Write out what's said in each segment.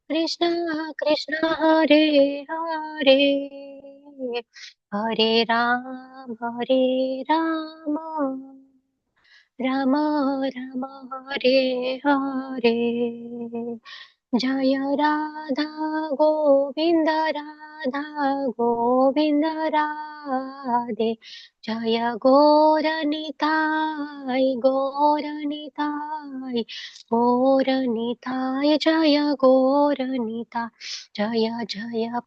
कृष्ण कृष्ण हरे हरे हरे राम राम राम हरे हरे जय राधा गोविंद राधे जय गौरनिताय जय गौरनिताय जय जय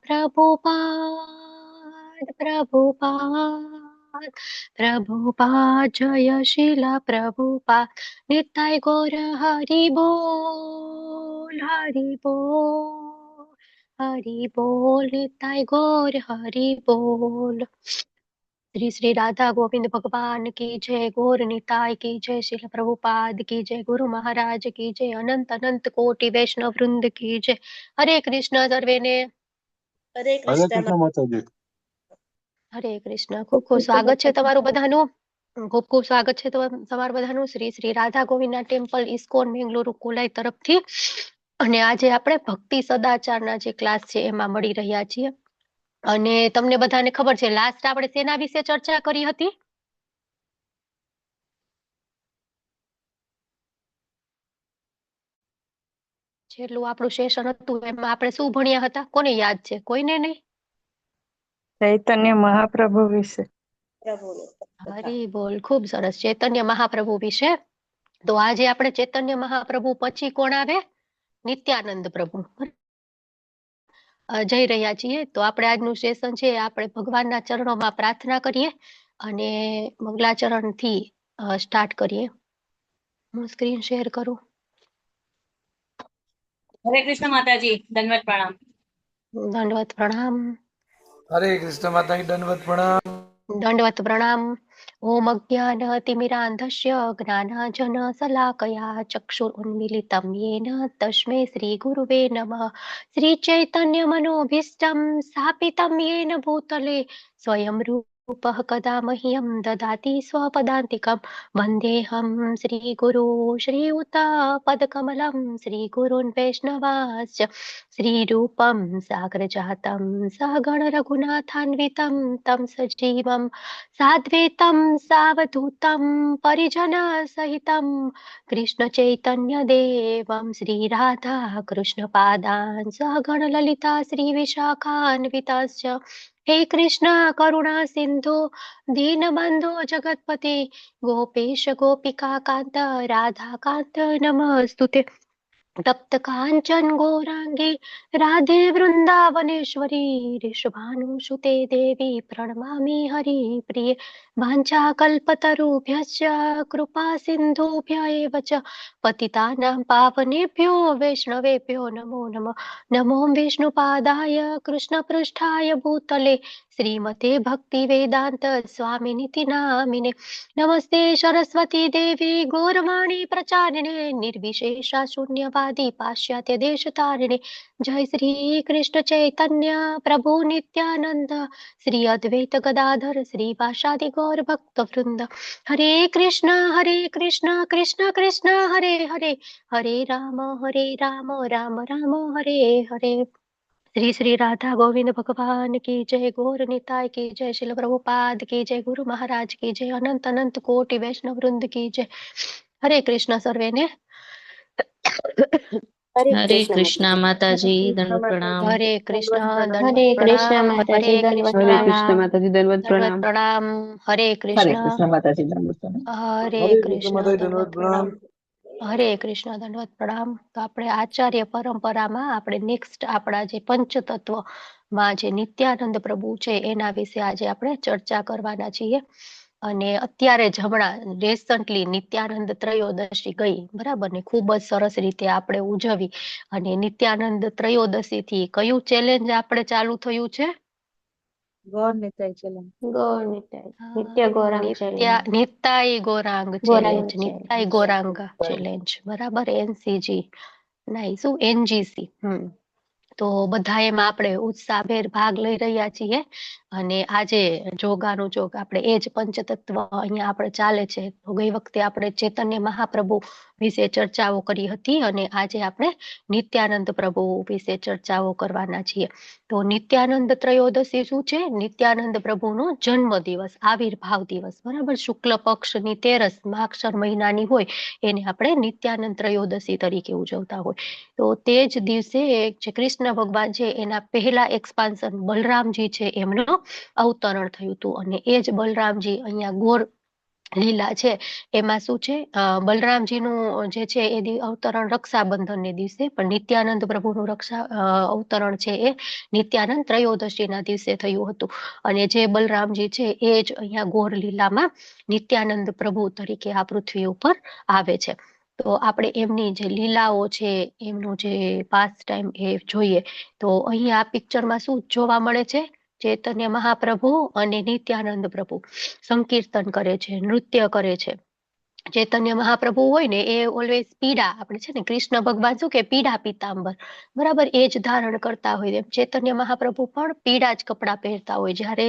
प्रभुपाद जय शिला प्रभुपाद निताय गौर हरि बोल निताय गौर हरि बोल। श्री श्री राधा गोविंद भगवान की जय, गौर निताय की जय, श्रील प्रभुपाद की जय, गुरु महाराज की जय, अनंत अनंत कोटि वैष्णव वृंद की जय। हरे कृष्ण सर्वे ने। હરે હરે કૃષ્ણ કૃષ્ણ માતાજી. હરે કૃષ્ણ. ખૂબ ખૂબ સ્વાગત છે તમારું બધાનું. ખૂબ ખૂબ સ્વાગત છે તમારું બધાનું Shri Shri Radha ગોવિંદના temple ISKCON Bengaluru coli તરફથી. અને આજે આપણે ભક્તિ સદાચારના જે ક્લાસ છે એમાં મળી રહ્યા છીએ. અને તમને બધાને ખબર છે લાસ્ટ આપણે શેના વિશે ચર્ચા કરી હતી? છેલ્લું આપણું સેશન હતું એમાં આપણે શું ભણ્યા હતા? કોને યાદ છે? કોઈને નહીં? ચૈતન્ય મહાપ્રભુ વિશે. પ્રભુને હરી બોલ. ખૂબ સરસ. ચૈતન્ય મહાપ્રભુ વિશે. તો આજે આપણે ચૈતન્ય મહાપ્રભુ પછી કોણ આવે? નિત્યાનંદ પ્રભુ જઈ રહ્યા છીએ. તો આપણે આજનું સેશન છે આપણે ભગવાનના ચરણોમાં પ્રાર્થના કરીએ અને મંગલાચરણથી સ્ટાર્ટ કરીએ. હું સ્ક્રીન શેર કરું. હરે કૃષ્ણ માતાજી, દંડવત પ્રણામ. દંડવત પ્રણામ. હરે કૃષ્ણ માતાજી, દંડવત પ્રણામ. દંડવત પ્રણામ. ઓમ અજ્ઞાનતિમિરાન્ધસ્ય જ્ઞાનાંજનશલાકયા ચક્ષુરુન્મિલિतं येन तस्मै श्रीगुरुवे नमः। श्रीचैतन्यमनोभीष्टं स्थापितं येन भूतले स्वयं रूपः कदा मह्यं ददाति स्वपदान्तिकं। वन्देऽहं श्रीगुरु श्रीयुतपदकमलं श्रीगुरून् वैष्णवांश्च श्रीरूपं साग्रजातं सहगण रघुनाथान्वितं तं सजीवं साद्वैतं सावधूतं परिजनसहितं कृष्णचैतन्यदेवं श्रीराधा कृष्णपादान् सहगण ललिता श्रीविशाखान्विताश्च। हे कृष्ण करुणा सिन्धु दीनबन्धो जगत्पते गोपेश गोपिका कान्त राधाकान्त नमस्तुते। तप्त कांचन गौरांगी राधे वृंदावनेश्वरी ऋषभानुसुते देवी प्रणमामि हरिप्रिये। वाञ्छाकल्पतरुभ्यश्च कृपा सिन्धुभ्य एव च पतितानां पावनेभ्यो वैष्णवेभ्यो नमो नमः। नमो विष्णुपादाय कृष्णपृष्ठाय भूतले श्रीमते भक्तिवेदान्त स्वामिनिति नामिने। नमस्ते सरस्वती देवी गौरवाणी प्रचारिणे निर्विशेषा शून्यवादी पाश्चात्य देश तारिणे। जय श्री कृष्ण चैतन्य प्रभु नित्यानंद श्री अद्वैत गदाधर श्रीवासादि गौर भक्त वृंद। हरे कृष्ण कृष्ण कृष्ण हरे हरे हरे राम राम राम हरे हरे। श्री श्री राधा गोविंद भगवान की जय, गौर निताय की जय, शिल प्रभुपाद की जय, गुरु महाराज की जय, अनंत अनंत कोटि वैष्णव वृंद की जय। हरे कृष्ण सर्वे ने। हरे कृष्ण माताजी, दंडवत प्रणाम। हरे कृष्ण हरे कृष्ण माताजी, हरे दंडवत कृष्ण हरे कृष्ण प्रणाम। माताजी दंडवत दंडवत प्रणाम। प्रणाम। हरे हरे कृष्ण कृष्ण माताजी दंडवत प्रणाम। हरे હરે કૃષ્ણ कृष्ण માતાજી, दंडवत દંડવત પ્રણામ. प्रणाम। हरे कृष्ण दंडवत प्रणाम। तो આપણે આચાર્ય પરંપરામાં આપણે નેક્સ્ટ આપણા જે પંચતત્વ માં જે નિત્યાનંદ પ્રભુ છે એના વિશે આજે આપણે ચર્ચા કરવાના છીએ. અને અત્યારે જ હમણાં રિસન્ટલી નિત્યાનંદ ત્રયોદશી ગઈ, બરાબર ને? ખૂબ જ સરસ રીતે આપણે ઉજવી. અને નિત્યાનંદ ત્રયોદશી થી કયું ચેલેન્જ આપણે ચાલુ થયું છે? ગૌર નિતાય ચલન. Gaur Nitai, Nitya Gauranga challenge. Nitai Gauranga Gauranga challenge, Nitai Gauranga challenge, બરાબર? NCG નહીં, શું NGC. તો બધા એમાં આપણે ઉત્સાહભેર ભાગ લઈ રહ્યા છીએ અને આજે જોગાનું જોગ આપણે એ જ પંચતત્વ અહીંયા આપણે ચાલે છે. તો ગઈ વખતે આપણે ચૈતન્ય મહાપ્રભુ વિશે ચર્ચાઓ કરી હતી અને આજે આપણે નિત્યાનંદ પ્રભુ વિશે ચર્ચાઓ કરવાના છીએ. તો નિત્યાનંદ ત્રયોદશી શું છે? નિત્યાનંદ પ્રભુનો જન્મ દિવસ, આવિર્ભાવ દિવસ, બરાબર. શુક્લ પક્ષની 13 માગશર મહિનાની હોય એને આપણે નિત્યાનંદ ત્રયોદશી તરીકે ઉજવતા હોય. તો તે જ દિવસે જે કૃષ્ણ ભગવાન છે એના પહેલા એક્સપાન્શન બલરામજી છે એમનું અવતરણ થયું હતું અને એ જ બલરામજી અહીંયા ગોર લીલા છે એમાં શું છે, બલરામજીનું જે છે એ અવતરણ રક્ષાબંધનને દિવસે, પણ નિત્યાનંદ પ્રભુનું અવતરણ છે એ નિત્યાનંદ ત્રયોદશીના દિવસે થયું હતું. અને જે બલરામજી છે એ જ અહીંયા ગોર લીલામાં નિત્યાનંદ પ્રભુ તરીકે આ પૃથ્વી ઉપર આવે છે. તો આપણે એમની જે લીલાઓ છે, એમનું જે પાસ્ટ ટાઈમ એ જોઈએ. તો અહીંયા આ પિક્ચરમાં શું જોવા મળે છે? ચૈતન્ય મહાપ્રભુ અને નિત્યાનંદ પ્રભુ સંકીર્તન કરે છે, નૃત્ય કરે છે. ચૈતન્ય મહાપ્રભુ હોય ને એ ઓલવેઝ પીળા, આપણે છે ને કૃષ્ણ ભગવાન શું કે પીળા પીતાંબર, બરાબર, એ જ ધારણ કરતા હોય. એમ ચૈતન્ય મહાપ્રભુ પણ પીળા જ કપડાં પહેરતા હોય. જ્યારે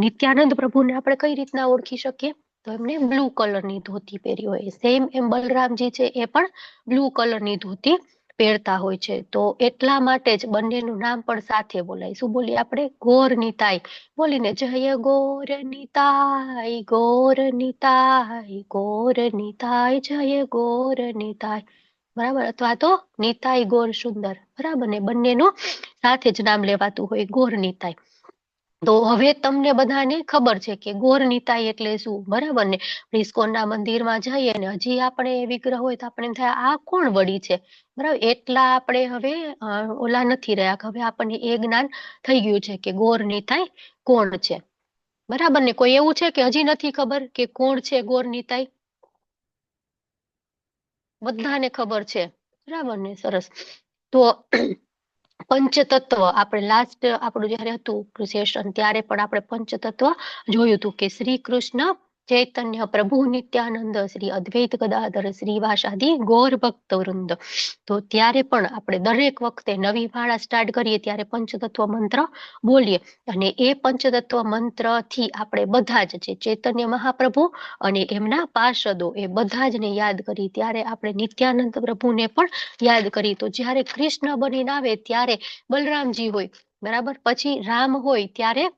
નિત્યાનંદ પ્રભુને આપણે કઈ રીતના ઓળખી શકીએ? તો એમને બ્લુ કલરની ધોતી પહેરી હોય. સેમ એમ બલરામજી છે એ પણ બ્લુ કલરની ધોતી પહેરતા હોય છે. તો એટલા માટે જ બંનેનું નામ પણ સાથે બોલાય. શું બોલીએ આપણે? ગોર નિતાઈ બોલીને, જય ગોર નિતાઈ, ગોર નિતાઈ, ગોર નિતાઈ, જય ગોર નિતાઈ, બરાબર. અથવા તો નિતાઈ ગોર સુંદર, બરાબર ને, બંનેનું સાથે જ નામ લેવાતું હોય, ગોર નિતાઈ. તો હવે તમને બધાને ખબર છે કે ગોર નિતાઈ એટલે શું, બરાબર ને. ઇસ્કોનના મંદિરમાં જઈએ ને હજી આપણે વિગ્રહ હોય તો આપણે એમ થાય આ કોણ વળી છે, બરાબર. એટલા આપણે હવે ઓલા નથી રહ્યા. હવે આપણને એ જ્ઞાન થઈ ગયું છે કે ગોર નિતાઈ કોણ છે, બરાબર ને. કોઈ એવું છે કે હજી નથી ખબર કે કોણ છે ગોર નિતાઈ? બધાને ખબર છે, બરાબર ને, સરસ. તો પંચતત્વ આપણે લાસ્ટ આપણું જયારે હતું સેશન ત્યારે પણ આપણે પંચતત્વ જોયું હતું કે શ્રી કૃષ્ણ ચૈતન્ય પ્રભુ નિત્યાનંદ શ્રી અદ્વૈત ગદાધર શ્રીવાસાદિ ગૌર ભક્ત વૃંદ. તો ત્યારે પણ આપણે દરેક વખતે નવી માળા સ્ટાર્ટ કરીએ ત્યારે પંચતત્વ મંત્ર બોલીએ અને એ પંચતત્વ મંત્ર થી આપણે બધા જ છે ચૈતન્ય મહાપ્રભુ અને એમના પાર્ષદો એ બધા જ ને યાદ કરી. ત્યારે આપણે નિત્યાનંદ પ્રભુને પણ યાદ કરી. તો જ્યારે કૃષ્ણ બનીને આવે ત્યારે બલરામજી હોય, બરાબર. પછી રામ હોય ત્યારે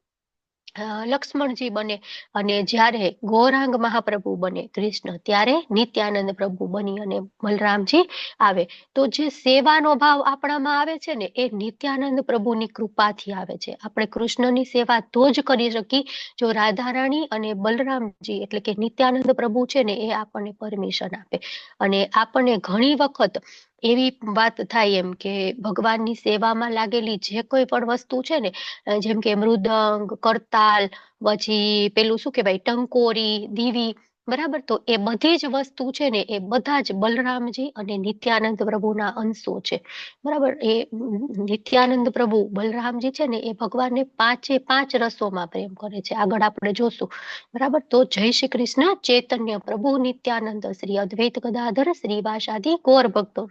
લક્ષ્મણજી બને અને જ્યારે ગૌરાંગ મહાપ્રભુ બને કૃષ્ણ ત્યારે નિત્યાનંદ પ્રભુ બની અને બલરામજી આવે. તો જે સેવાનો ભાવ આપણામાં આવે છે ને એ નિત્યાનંદ પ્રભુની કૃપાથી આવે છે. આપણે કૃષ્ણની સેવા તો જ કરી શકી જો રાધારાણી અને બલરામજી એટલે કે નિત્યાનંદ પ્રભુ છે ને એ આપણને પરમિશન આપે. અને આપણને ઘણી વખત એવી વાત થાય એમ કે ભગવાનની સેવામાં લાગેલી જે કોઈ પણ વસ્તુ છે ને, જેમ કે મૃદંગ, કરતાલ, પછી પેલું શું કહેવાય ટંકોરી, દીવી, બરાબર. તો એ બધી જ વસ્તુ છે ને એ બધા જ બલરામજી અને નિત્યાનંદ પ્રભુના અંશો છે, બરાબર. એ નિત્યાનંદ પ્રભુ બલરામજી છે ને એ ભગવાનને 5 રસોમાં પ્રેમ કરે છે. આગળ આપણે જોશું, બરાબર. તો જય શ્રી કૃષ્ણ ચૈતન્ય પ્રભુ નિત્યાનંદ શ્રી અદ્વૈત ગદાધર શ્રીવાસાદિ ગૌર ભક્તો.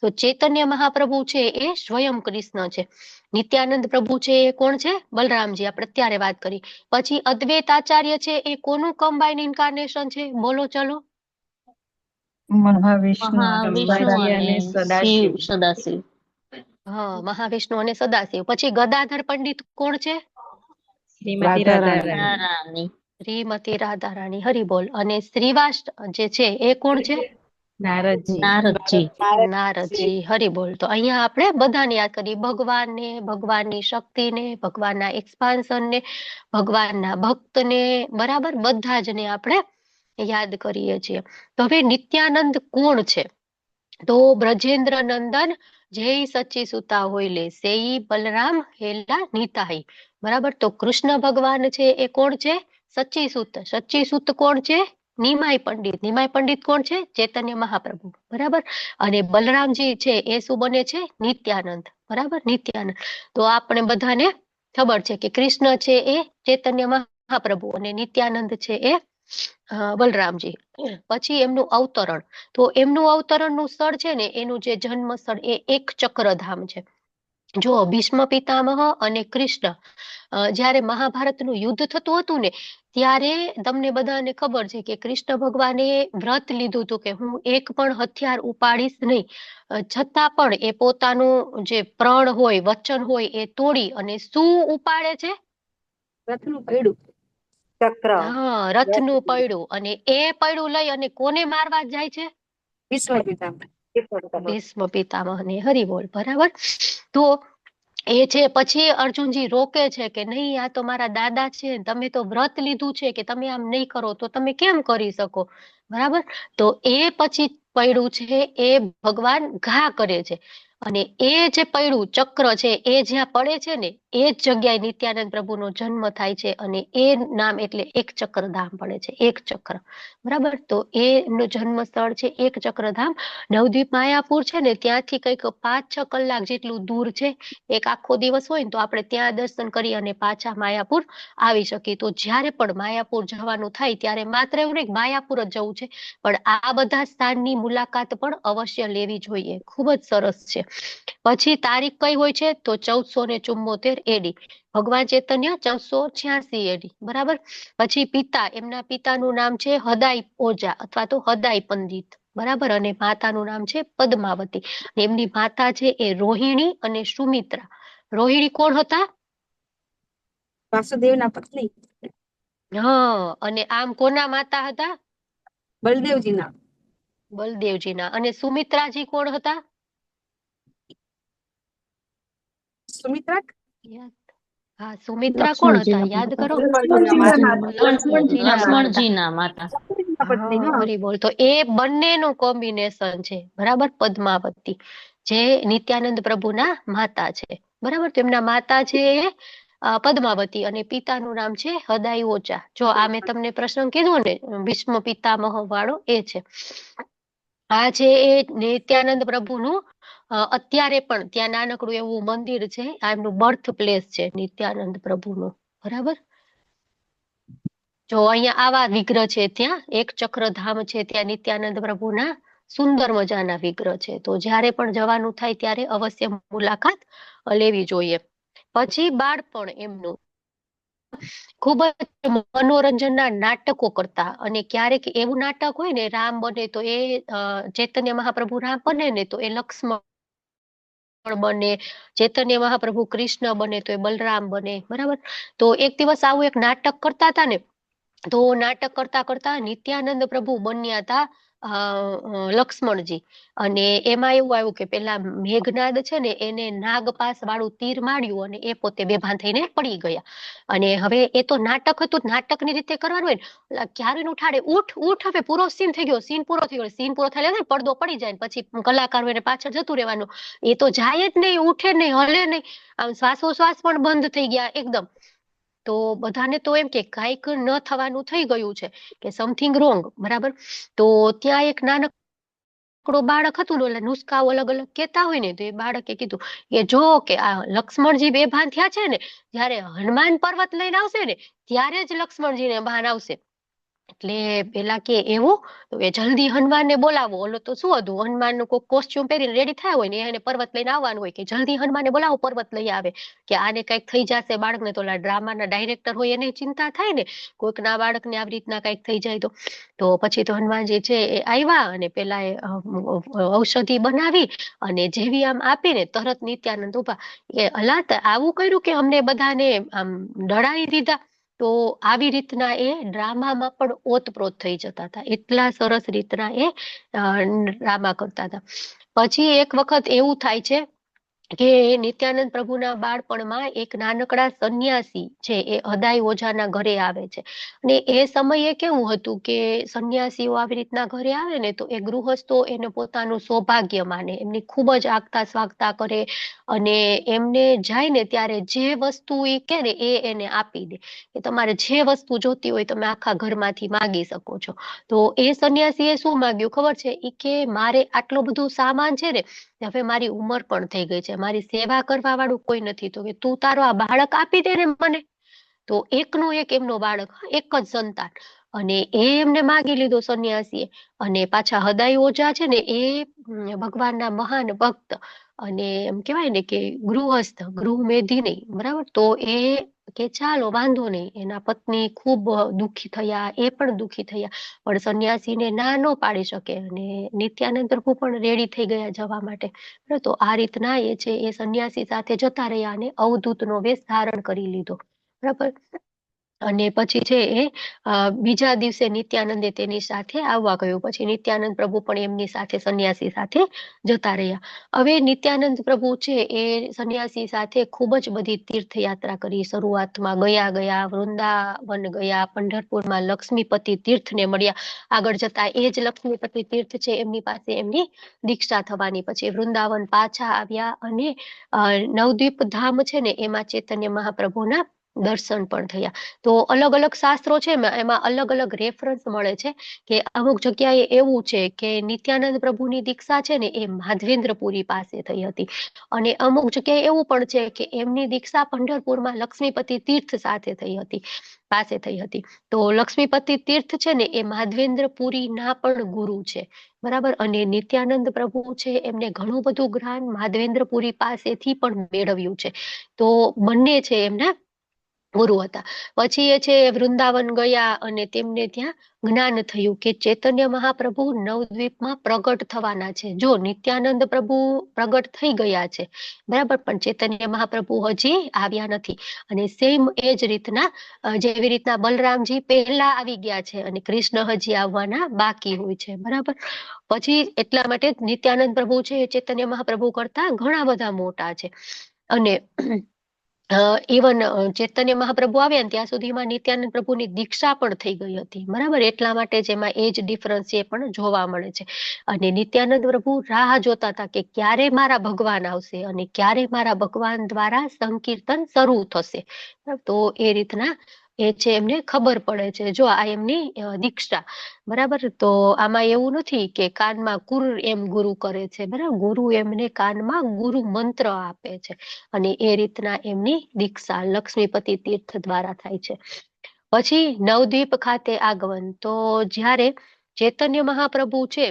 તો ચૈતન્ય મહાપ્રભુ છે એ સ્વયં કૃષ્ણ છે. નિત્યાનંદ પ્રભુ છે એ કોણ છે? બલરામજી, આપણે અત્યારે વાત કરી. પછી અદ્વૈત આચાર્ય છે એ કોનું કમ્બાઇન ઇન્કાર્નેશન છે? બોલો ચલો. મહાવિષ્ણુ મહાવિષ્ણુ અંબાજી અને અને શિવ સદાશિવ. સદાશિવ. હા, મહાવિષ્ણુ અને સદાશિવ. પછી ગદાધર પંડિત કોણ છે? શ્રીમતી રાધારાણી. રાધારાણી. શ્રીમતી રાધારાણી, હરિબોલ. અને શ્રીવાસ જે છે એ કોણ છે? નારદજી. નારદજી. નારદજી, હરિબોલ. તો અહીંયા આપણે બધાને યાદ કરીએ, ભગવાનને, ભગવાનની શક્તિને, ભગવાનના એક્સપાન્શનને, ભગવાનના ભક્તને, બરાબર, બધા જ ને આપણે યાદ કરીએ છીએ. તો હવે નિત્યાનંદ કોણ છે? તો બ્રજેન્દ્ર નંદન જય સચી સુતા હોય લે સેઈ બલરામ હેલા નિતાઈ, બરાબર. તો કૃષ્ણ ભગવાન છે એ કોણ છે? સચી સુત. સચી સુત કોણ છે? નિમાય પંડિત. નિમાય પંડિત કોણ છે? ચૈતન્ય મહાપ્રભુ, બરાબર. અને બલરામજી છે એ શું બને છે? નિત્યાનંદ, બરાબર, નિત્યાનંદ. તો આપણે બધાને ખબર છે કે કૃષ્ણ છે એ ચૈતન્ય મહાપ્રભુ અને નિત્યાનંદ છે એ બલરામજી. પછી એમનું અવતરણ. તો એમનું અવતરણનું સ્થળ છે ને એનું જે જન્મ સ્થળ એ એક ચક્રધામ છે. જો ભીષ્મ પિતામહ અને કૃષ્ણ જ્યારે મહાભારતનું યુદ્ધ થતું હતું ને ત્યારે તમને બધાને ખબર છે કે કૃષ્ણ ભગવાને વ્રત લીધું હતું કે હું એક પણ હથિયાર ઉપાડીશ નહીં. છતાં પણ એ પોતાનું જે પ્રણ હોય વચન હોય એ તોડી અને શું ઉપાડે છે? રથનું પૈડું ચક્ર હા, રથનું પૈડું. અને એ પૈડું લઈ અને કોને મારવા જાય છે? વિશ્વ પિતામહ. ભીષ્મ પિતામહને. હરિ બોલ. બરાબર. તો એ છે પછી અર્જુનજી રોકે છે કે નહીં, આ તો મારા દાદા છે, તમે તો વ્રત લીધું છે કે તમે આમ નહીં કરો તો તમે કેમ કરી શકો? બરાબર. તો એ પછી પૈડું છે એ ભગવાન ઘા કરે છે અને એ જે પૈડું ચક્ર છે એ જ્યાં પડે છે ને એ જ જગ્યાએ નિત્યાનંદ પ્રભુનો જન્મ થાય છે અને એ નામ એટલે એક ચક્રધામ પડે છે. એક ચક્ર. બરાબર. તો એનું જન્મ સ્થળ છે એક ચક્રધામ. નવદ્વીપ માયાપુર છે ને ત્યાંથી કંઈક 5-6 કલાક જેટલું દૂર છે. એક આખો દિવસ હોય ને તો આપણે ત્યાં દર્શન કરી અને પાછા માયાપુર આવી શકીએ. તો જ્યારે પણ માયાપુર જવાનું થાય ત્યારે માત્ર એવું નહીં માયાપુર જ જવું છે, પણ આ બધા સ્થાનની મુલાકાત પણ અવશ્ય લેવી જોઈએ. ખૂબ જ સરસ છે. પછી તારીખ કઈ હોય છે તો 1474 એડી. ભગવાન ચૈતન્ય 1486 એડી. બરાબર. પછી પિતા, એમના પિતાનું નામ છે હદાઈ ઓઝા અથવા તો હદાઈ પંડિત. બરાબર. અને માતાનું નામ છે પદ્માવતી. એમની માતા છે એ રોહિણી અને સુમિત્રા. રોહિણી કોણ હતા? વાસુદેવના પત્ની. હા. અને આમ કોના માતા હતા? બલદેવજીના. બલદેવજીના. અને સુમિત્રાજી કોણ હતા? સુમિત્રા. હા, સુમિત્રા કોણ હતા? યાદ કરો. લક્ષ્મણજીના માતા. હરી બોલ. તો એ બંનેનું કોમ્બિનેશન છે. બરાબર. પદ્માવતી જે નિત્યાનંદ પ્રભુના માતા છે. બરાબર. તો એમના માતા છે પદ્માવતી અને પિતાનું નામ છે હદાઈ ઓઝા. જો આ મેં તમને પ્રસંગ કીધો ને ભીષ્મ પિતામહ વાળો એ છે. આ છે એ નિત્યાનંદ પ્રભુનું અત્યારે પણ ત્યાં નાનકડું એવું મંદિર છે. આ એમનું બર્થ પ્લેસ છે નિત્યાનંદ પ્રભુનું. બરાબર. જો અહીંયા આવા વિગ્રહ છે, ત્યાં એક ચક્રધામ છે, ત્યાં નિત્યાનંદ પ્રભુના સુંદર મજાના વિગ્રહ છે. તો જ્યારે પણ જવાનું થાય ત્યારે અવશ્ય મુલાકાત લેવી જોઈએ. પછી બાળપણ એમનું ખૂબ જ મનોરંજનના નાટકો કરતા. અને ક્યારેક એવું નાટક હોય ને રામ બને તો એ ચૈતન્ય મહાપ્રભુ રામ બને ને તો એ લક્ષ્મણ બને, ચૈતન્ય મહાપ્રભુ કૃષ્ણ બને તો એ બલરામ બને. બરાબર. તો એક દિવસ આવું એક નાટક કરતા હતા ને તો નાટક કરતા કરતા નિત્યાનંદ પ્રભુ બન્યા હતા લક્ષ્મણજી. અને એમાં એવું આવ્યું કે પેલા મેઘનાદ છે ને એને નાગપાસ વાળું તીર માર્યું અને એ પોતે બેભાન થઈને પડી ગયા. અને હવે એ તો નાટક હતું, નાટકની રીતે કરવાનું હોય ને ક્યારે ઉઠાડે, ઉઠ ઉઠ, હવે પૂરો સીન થઈ ગયો, સીન પૂરો થઈ ગયો. સીન પૂરો થાય ને પડદો પડી જાય પછી કલાકાર એને પાછળ જતું રહેવાનું. એ તો જાય જ નહીં, ઉઠે નહીં, હલે નહીં. આમ શ્વાસોશ્વાસ પણ બંધ થઈ ગયા એકદમ. તો બધાને તો એમ કે કાંઈક ન થવાનું થઈ ગયું છે કે સમથિંગ રોંગ. બરાબર. તો ત્યાં એક નાનકડો બાળક હતું ને એટલે નુસ્ખાઓ અલગ અલગ કેતા હોય ને તો એ બાળકે કીધું કે જો કે આ લક્ષ્મણજી બેભાન થયા છે ને જયારે હનુમાન પર્વત લઈને આવશે ને ત્યારે જ લક્ષ્મણજીને ભાન આવશે. એટલે પેલા કે એવું તો એ જલ્દી હનુમાનને બોલાવો. ઓલો તો શું હતું, હનુમાનનું કોઈ કોસ્ટ્યુમ પહેરીને રેડી થયા હોય ને એને પર્વત લઈને આવવાનું હોય કે જલ્દી હનુમાનને બોલાવો, પર્વત લઈ આવે કે આને કંઈક થઈ જશે બાળકને. તો ઓલા ડ્રામાના ડાયરેક્ટર હોય એને ચિંતા થાય ને કોઈકના બાળકને આવી રીતના કંઈક થઈ જાય તો પછી તો હનુમાનજી છે એ આવ્યા અને પેલા ઔષધિ બનાવી અને જેવી આમ આપીને તરત નિત્યાનંદ ઉભા એ અલા આવું કર્યું કે અમને બધાને આમ ડરાવી દીધા. તો આવી રીતના એ ડ્રામામાં પણ ઓતપ્રોત થઈ જતા હતા. એટલા સરસ રીતના એ ડ્રામા કરતા હતા. પછી એક વખત એવું થાય છે કે નિત્યાનંદ પ્રભુના બાળપણમાં એક નાનકડા સંન્યાસી છે એ હદાઈ ઓઝાના ઘરે આવે છે. અને એ સમયે કેવું હતું કે સંન્યાસીઓ આવી રીતના ઘરે આવે ને તો એ ગૃહસ્થો એને પોતાનું સૌભાગ્ય માને, એમની ખૂબ જ આગતા સ્વાગતા કરે અને એમને જાય ને ત્યારે જે વસ્તુ એ કે ને એ એને આપી દે કે તમારે જે વસ્તુ જોતી હોય તમે આખા ઘરમાંથી માગી શકો છો. તો એ સંન્યાસીએ શું માગ્યું ખબર છે? એ કે મારે આટલું બધું સામાન છે ને હવે મારી ઉંમર પણ થઈ ગઈ છે, મારી સેવા કરવા વાળું કોઈ નથી, તો કે તું તારો આ બાળક આપી દે ને મને. તો એકનું એક એમનો બાળક, એક જ સંતાન. અને એ એમને માગી લીધો સંન્યાસીએ. અને પાછા હદાઈ ઓઝા છે ને એ ભગવાનના મહાન ભક્ત અને એમ કહેવાય ને કે ગૃહસ્થ ગૃહમેધી નહીં, બરાબર. તો એ કે ચાલો વાંધો નહીં, એના પત્ની ખૂબ દુઃખી થયા, એ પણ દુઃખી થયા, પણ સંન્યાસીને ના ન પાડી શકે અને નિત્યાનંદ પ્રભુ પણ રેડી થઈ ગયા જવા માટે. તો આ રીતના એ છે એ સંન્યાસી સાથે જતા રહ્યા અને અવધૂતનો વેશ ધારણ કરી લીધો, બરાબર. અને પછી છે એ બીજા દિવસે નિત્યાનંદે તેની સાથે આવવા કહ્યું. પછી નિત્યાનંદ પ્રભુ પણ એમની સાથે સંન્યાસી સાથે જતા રહ્યા. હવે નિત્યાનંદ પ્રભુ છે એ સંન્યાસી સાથે ખૂબ જ બધી તીર્થયાત્રા કરી. શરૂઆતમાં ગયા વૃંદાવન ગયા, પંઢરપુરમાં લક્ષ્મીપતિ તીર્થને મળ્યા. આગળ જતા એ જ લક્ષ્મીપતિ તીર્થ છે એમની પાસે એમની દીક્ષા થવાની. પછી વૃંદાવન પાછા આવ્યા અને નવદ્વીપ ધામ છે ને એમાં ચૈતન્ય મહાપ્રભુના દર્શન પણ થયા. તો અલગ અલગ શાસ્ત્રો છે એમાં અલગ અલગ રેફરન્સ મળે છે કે અમુક જગ્યાએ એવું છે કે નિત્યાનંદ પ્રભુની દીક્ષા છે ને એ માધવેન્દ્રપુરી પાસે થઈ હતી, અને અમુક જગ્યાએ એવું પણ છે કે એમની દીક્ષા પંઢરપુરમાં લક્ષ્મીપતિ તીર્થ સાથે થઈ હતી, પાસે થઈ હતી. તો લક્ષ્મીપતિ તીર્થ છે ને એ માધવેન્દ્રપુરીના પણ ગુરુ છે, બરાબર. અને નિત્યાનંદ પ્રભુ છે એમને ઘણું બધું જ્ઞાન માધવેન્દ્રપુરી પાસેથી પણ મેળવ્યું છે. તો બંને છે એમના ગુરુ હતા. પછી એ છે વૃંદાવન ગયા અને તેમને ત્યાં જ્ઞાન થયું કે ચૈતન્ય મહાપ્રભુ નવદ્વીપમાં પ્રગટ થવાના છે. જો નિત્યાનંદ પ્રભુ પ્રગટ થઈ ગયા છે, બરાબર, પણ ચૈતન્ય મહાપ્રભુ હજી આવ્યા નથી. અને સેમ એ જ રીતના જેવી રીતના બલરામજી પહેલા આવી ગયા છે અને કૃષ્ણ હજી આવવાના બાકી હોય છે, બરાબર. પછી એટલા માટે નિત્યાનંદ પ્રભુ છે એ ચૈતન્ય મહાપ્રભુ કરતા ઘણા બધા મોટા છે. અને ઇવન ચૈતન્ય મહાપ્રભુ આવ્યા ને ત્યાં સુધીમાં નિત્યાનંદ પ્રભુની દીક્ષા પણ થઈ ગઈ હતી, બરાબર. એટલા માટે જ એમાં એજ ડિફરન્સ એ પણ જોવા મળે છે. અને નિત્યાનંદ પ્રભુ રાહ જોતા હતા કે ક્યારે મારા ભગવાન આવશે અને ક્યારે મારા ભગવાન દ્વારા સંકીર્તન શરૂ થશે. તો એ રીતના એ છે એમને ખબર પડે છે. જો આ એમની દીક્ષા, બરાબર. તો આમાં એવું નથી કે કાનમાં કુર એમ ગુરુ કરે છે, બરાબર. ગુરુ એમને કાનમાં ગુરુ મંત્ર આપે છે અને એ રીતના એમની દીક્ષા લક્ષ્મીપતિ તીર્થ દ્વારા થાય છે. પછી નવદ્વીપ ખાતે આગમન. તો જ્યારે ચૈતન્ય મહાપ્રભુ છે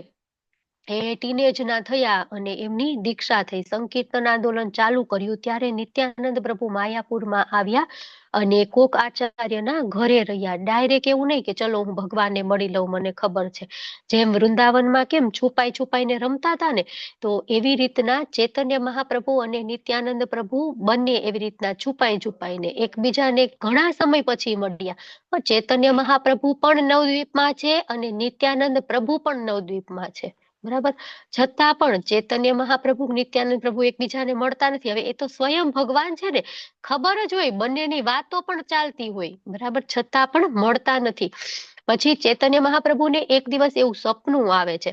એ ટીનેજ ના થયા અને એમની દીક્ષા થઈ, સંકીર્તન આંદોલન ચાલુ કર્યું, ત્યારે નિત્યાનંદ પ્રભુ માયાપુરમાં આવ્યા અને કોક આચાર્યના ઘરે રહ્યા. ડાયરેક્ટ એવું નહીં કે ચલો હું ભગવાનને મળી લઉં, મને ખબર છે. જેમ વૃંદાવનમાં કેમ છુપાઈને રમતા હતા ને, તો એવી રીતના ચૈતન્ય મહાપ્રભુ અને નિત્યાનંદ પ્રભુ બંને એવી રીતના છુપાઈને એકબીજાને ઘણા સમય પછી મળ્યા. પણ ચૈતન્ય મહાપ્રભુ પણ નવદ્વીપમાં છે અને નિત્યાનંદ પ્રભુ પણ નવદ્વીપમાં છે, બરાબર. છતાં પણ ચૈતન્ય મહાપ્રભુ નિત્યાનંદ પ્રભુ એકબીજાને મળતા નથી. હવે એ તો સ્વયં ભગવાન છે ને, ખબર જ હોય, બંનેની વાતો પણ ચાલતી હોય, બરાબર, છતાં પણ મળતા નથી. પછી ચૈતન્ય મહાપ્રભુને એક દિવસ એવું સપનું આવે છે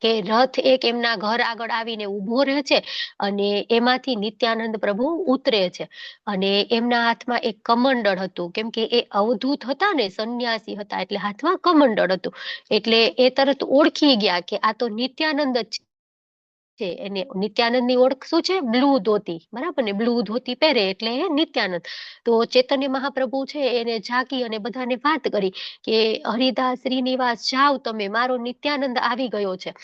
કે રથ એક એમના ઘર આગળ આવીને ઉભો રહે છે અને એમાંથી નિત્યાનંદ પ્રભુ ઉતરે છે અને એમના હાથમાં એક કમંડળ હતું. કેમ કે એ અવધૂત હતા ને, સંન્યાસી હતા, એટલે હાથમાં કમંડળ હતું. એટલે એ તરત ઓળખી ગયા કે આ તો નિત્યાનંદ જ છે. એને નિત્યાનંદની ઓળખ શું છે? બ્લુ ધોતી, બરાબર ને, બ્લુ ધોતી પહેરે એટલે એ નિત્યાનંદ. તો ચૈતન્ય મહાપ્રભુ છે એને જાગી અને બધાને વાત કરી કે હરિદાસ શ્રીનિવાસ જાઓ તમે, મારો નિત્યાનંદ આવી ગયો છે.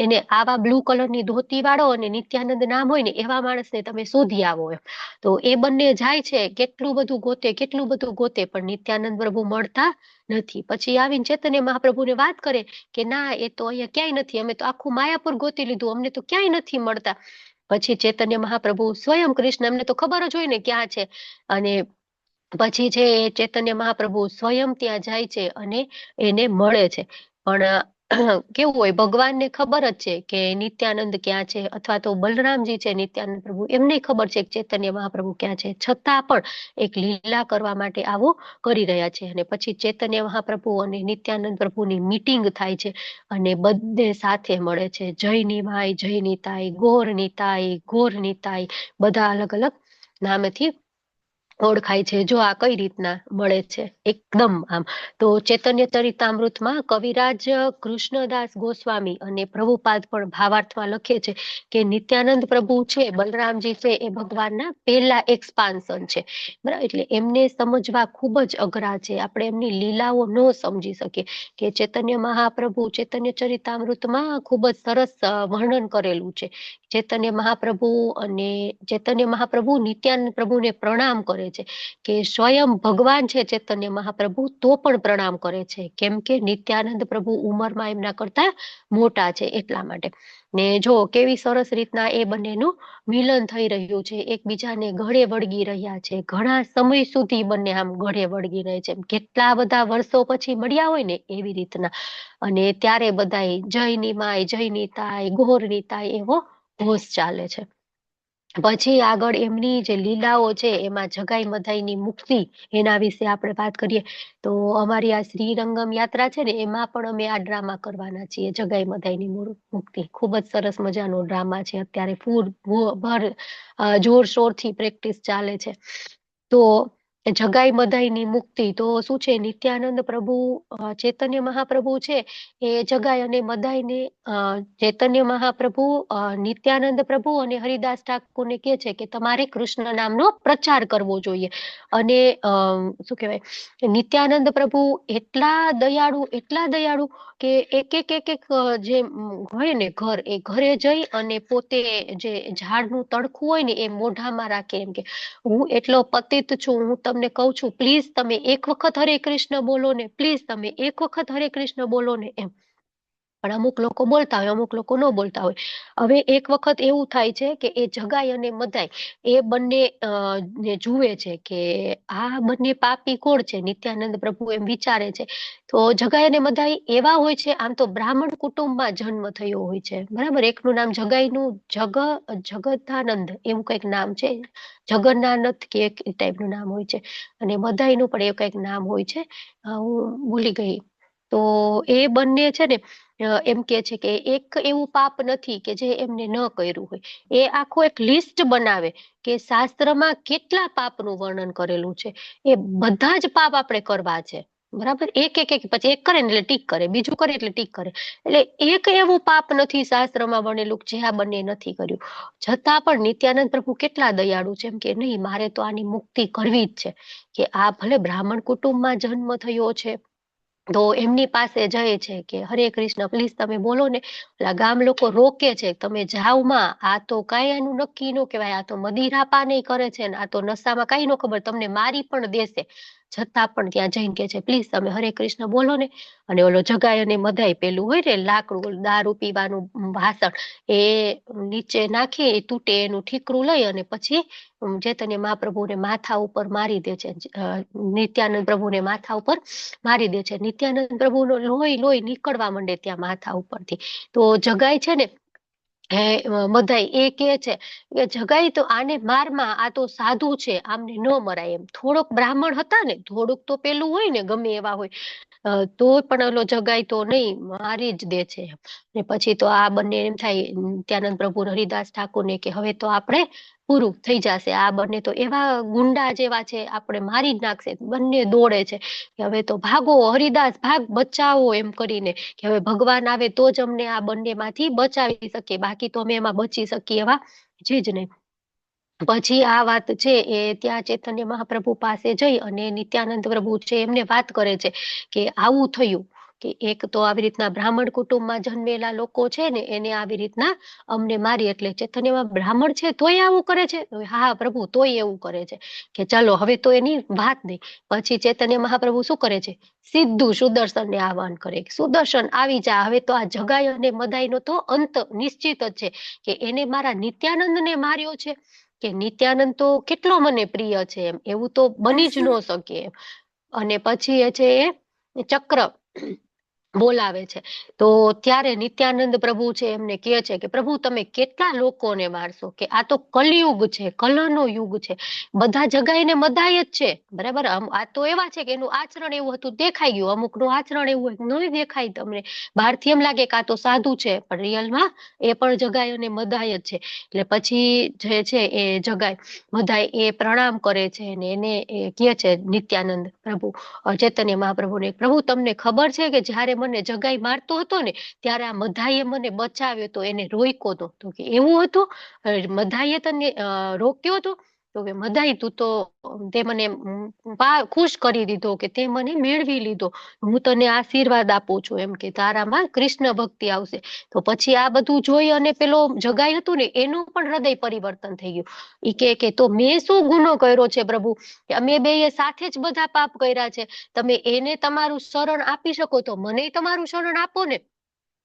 એને આવા બ્લુ કલરની ધોતી વાળો અને નિત્યાનંદ નામ હોય ને એવા માણસને તમે શોધી આવો એમ. તો એ બંને જાય છે, કેટલું બધું ગોતે પણ નિત્યાનંદ પ્રભુ મળતા નથી. પછી આવીને ચૈતન્ય મહાપ્રભુને વાત કરે કે ના, એ તો અહીંયા ક્યાંય નથી, અમે તો આખું માયાપુર ગોતી લીધું, અમને તો ક્યાંય નથી મળતા. પછી ચૈતન્ય મહાપ્રભુ સ્વયં કૃષ્ણ, એમને તો ખબર જ હોય ને ક્યાં છે. અને પછી છે ચૈતન્ય મહાપ્રભુ સ્વયં ત્યાં જાય છે અને એને મળે છે. પણ કેવું હોય, ભગવાનને ખબર જ છે કે નિત્યાનંદ ક્યાં છે, અથવા તો બલરામજી છે નિત્યાનંદ પ્રભુ, એમને ખબર છે કે ચૈતન્ય મહાપ્રભુ ક્યાં છે, છતાં પણ એક લીલા કરવા માટે આવું કરી રહ્યા છે. અને પછી ચૈતન્ય મહાપ્રભુ અને નિત્યાનંદ પ્રભુની મીટિંગ થાય છે અને બધે સાથે મળે છે. જય નિમાય, જય નિતાય, ગોર નિતાય, ગોર નિતાય, બધા અલગ અલગ નામેથી ઓળખાય છે. જો આ કઈ રીતના મળે છે એકદમ આમ તો ચૈતન્ય ચરિતામૃતમાં કવિરાજ કૃષ્ણદાસ ગોસ્વામી અને પ્રભુપાદ પણ ભાવાર્થમાં લખે છે કે નિત્યાનંદ પ્રભુ છે, બલરામજી છે, એ ભગવાનના પહેલા એક્સપાન્શન છે, બરાબર. એટલે એમને સમજવા ખૂબ જ અઘરા છે. આપણે એમની લીલાઓ ન સમજી શકીએ. કે ચૈતન્ય મહાપ્રભુ ચૈતન્ય ચરિતામૃતમાં ખૂબ જ સરસ વર્ણન કરેલું છે. ચૈતન્ય મહાપ્રભુ નિત્યાનંદ પ્રભુને પ્રણામ કરે છે કે સ્વયં ભગવાન છે ચૈતન્ય મહાપ્રભુ તો પણ પ્રણામ કરે છે. કેમ કે નિત્યાનંદ પ્રભુ ઉંમરમાં એમના કરતા મોટા છે એટલા માટે. ને જો કેવી સરસ રીતના એ બંનેનું મિલન થઈ રહ્યું છે, એકબીજાને ગળે વળગી રહ્યા છે, ઘણા સમય સુધી બંને આમ ગળે વળગી રહે છે. કેટલા બધા વર્ષો પછી મળ્યા હોય ને એવી રીતના. અને ત્યારે બધાય જયની માય, જયની તાય, ગોરની તાય એવો ઘોષ ચાલે છે. પછી આગળ એમની જે લીલાઓ છે એમાં જગાઈ મધાઈની મુક્તિ એના વિશે આપણે વાત કરીએ તો અમારી આ શ્રીરંગમ યાત્રા છે ને એમાં પણ અમે આ ડ્રામા કરવાના છીએ. જગાઈ મધાઈની મુક્તિ ખૂબ જ સરસ મજાનો ડ્રામા છે. અત્યારે ફૂલ ભર જોરશોરથી પ્રેક્ટિસ ચાલે છે. તો જગાઈ મધાઈની મુક્તિ તો શું છે, નિત્યાનંદ પ્રભુ ચૈતન્ય મહાપ્રભુ છે એ જગાઈ અને મદાઈને ચૈતન્ય મહાપ્રભુ નિત્યાનંદ પ્રભુ અને હરિદાસ ઠાકોરને કહે છે કે તમારે કૃષ્ણ નામનો પ્રચાર કરવો જોઈએ. અને શું કહેવાય, નિત્યાનંદ પ્રભુ એટલા દયાળુ કે એક જે હોય ને ઘર, એ ઘરે જઈ અને પોતે જે ઝાડનું તડખું હોય ને એ મોઢામાં રાખે, એમ કે હું એટલો પતિત છું, હું તમને કહું છું પ્લીઝ તમે એક વખત હરે કૃષ્ણ બોલો ને, પ્લીઝ તમે એક વખત હરે કૃષ્ણ બોલો ને એમ. પણ અમુક લોકો બોલતા હોય, અમુક લોકો ન બોલતા હોય. હવે એક વખત એવું થાય છે કે એ જગાઈ અને મદાઈ એ બંને જુએ છે કે આ બંને પાપી કોણ છે. નિત્યાનંદ પ્રભુ એમ વિચારે છે. તો જગાઈ અને મદાઈ એવા હોય છે, આમ તો બ્રાહ્મણ કુટુંબમાં જન્મ થયો હોય છે, બરાબર. એકનું નામ જગાઈનું જગદાનંદ એવું કઈક નામ છે, જગન્નાથ કે એક ટાઈપનું નામ હોય છે. અને મદાઈનું પણ એવું કઈક નામ હોય છે, હું ભૂલી ગઈ. તો એ બંને છે ને એમ કે છે કે એક એવું પાપ નથી કે જે એમને ન કર્યું હોય. એ આખો એક લિસ્ટ બનાવે કે શાસ્ત્રમાં કેટલા પાપનું વર્ણન કરેલું છે, એ બધા જ પાપ આપણે કરવા છે, બરાબર. એક પછી એક કરે ને એટલે ટીક કરે, બીજું કરે એટલે ટીક કરે. એટલે એક એવું પાપ નથી શાસ્ત્રમાં બનેલું જે આ બંને નથી કર્યું. છતાં પણ નિત્યાનંદ પ્રભુ કેટલા દયાળુ છે, એમ કે નહીં, મારે તો આની મુક્તિ કરવી જ છે. કે આ ભલે બ્રાહ્મણ કુટુંબમાં જન્મ થયો છે તો એમની પાસે જાય છે કે હરે કૃષ્ણ પ્લીઝ તમે બોલો ને. ઓલા ગામ લોકો રોકે છે, તમે જાઓ માં, આ તો કઈ એનું નક્કી ન કહેવાય, આ તો મદિરાપાન કરે છે ને આ તો નશામાં કઈ ન ખબર, તમને મારી પણ દેશે. છતાં પણ ત્યાં જઈને કે છે પ્લીઝ તમે હરે કૃષ્ણ બોલો ને. અને ઓલો જગાઈ અને મદાઈ પેલું હોય ને લાકડું દારૂ પીવાનું વાસણ એ નીચે નાખી એ તૂટે એનું ઠીકરું લઈ અને પછી ચૈતન્ય મહાપ્રભુને માથા ઉપર મારી દે છે. નિત્યાનંદ પ્રભુને માથા ઉપર મારી દે છે. નિત્યાનંદ પ્રભુનો લોહી નીકળવા માંડે ત્યાં માથા ઉપરથી. તો જગાઈ છે ને મદાઈ એ કે છે કે જગાઈ તો આને મારમાં, આ તો સાધુ છે, આમને ન મરાય એમ. થોડોક બ્રાહ્મણ હતા ને, થોડુંક તો પેલું હોય ને, ગમે એવા હોય તો પણ ઓલો જગાઈ તો નહીં, મારી જ દે છે. ને પછી તો આ બંને એમ થાય નિત્યાનંદ પ્રભુ હરિદાસ ઠાકોરને કે હવે તો આપણે પૂરું થઈ જશે, આ બંને તો એવા ગુંડા જેવા છે, આપણે મારી જ નાખશે. બંને દોડે છે કે હવે તો ભાગો હરિદાસ, ભાગ, બચાવો એમ કરીને, કે હવે ભગવાન આવે તો જ અમને આ બંનેમાંથી બચાવી શકીએ, બાકી તો અમે એમાં બચી શકીએ એવા છે જ નહીં. પછી આ વાત છે એ ત્યાં ચૈતન્ય મહાપ્રભુ પાસે જઈ અને નિત્યાનંદ પ્રભુ છે એમને વાત કરે છે કે આવું થયું, કે એક તો આવી રીતના બ્રાહ્મણ કુટુંબમાં જન્મેલા લોકો છે ને એને આવી રીતના અમને મારી. એટલે ચૈતન્યમાં બ્રાહ્મણ છે તોય આવું કરે છે? હા પ્રભુ, તોય એવું કરે છે. કે ચાલો હવે તો એની વાત નહીં. પછી ચૈતન્ય મહાપ્રભુ શું કરે છે, સીધું સુદર્શનને આહવાન કરે, સુદર્શન આવી જા, હવે તો આ જગાઈ અને મદાઈનો તો અંત નિશ્ચિત જ છે. કે એને મારા નિત્યાનંદને માર્યો છે, કે નિત્યાનંદ તો કેટલો મને પ્રિય છે એમ, એવું તો બની જ ન શકે એમ. અને પછી એ છે એ ચક્ર બોલાવે છે. તો ત્યારે નિત્યાનંદ પ્રભુ છે એમને કહે છે કે પ્રભુ તમે કેટલા લોકોને મારશો, કે આ તો કલયુગ છે, કલહનો યુગ છે, બધા જગાઈને મદાય જ છે, બરાબર. આ તો એવા છે કે એનું આચરણ એવું હતું દેખાઈ ગયું, અમુકનું આચરણ એવું નહીં દેખાય તમને, બહારથી એમ લાગે કે આ તો સાધુ છે, પણ રિયલમાં એ પણ જગાય અને મદાય જ છે. એટલે પછી જે છે એ જગાય મદાય એ પ્રણામ કરે છે અને એને એ કહે છે નિત્યાનંદ પ્રભુ ચૈતન્ય મહાપ્રભુને, પ્રભુ તમને ખબર છે કે જ્યારે મને જગાઈ મારતો હતો ને ત્યારે આ મધાઈએ મને બચાવ્યો હતો, એને રોક્યો હતો. તો કે એવું હતું, મધાઈએ તને રોક્યો હતો? તો કે મધાઈ તું તો તે મને ખુશ કરી દીધો, કે તે મને મેળવી લીધો, હું તને આશીર્વાદ આપું છું, એમ કે તારામાં કૃષ્ણ ભક્તિ આવશે. તો પછી આ બધું જોઈ અને પેલો જગાઈ હતું ને એનું પણ હૃદય પરિવર્તન થઈ ગયું. ઈ કે તો મેં શું ગુનો કર્યો છે પ્રભુ, કે અમે બેય સાથે જ બધા પાપ કર્યા છે, તમે એને તમારું શરણ આપી શકો તો મને તમારું શરણ આપો ને.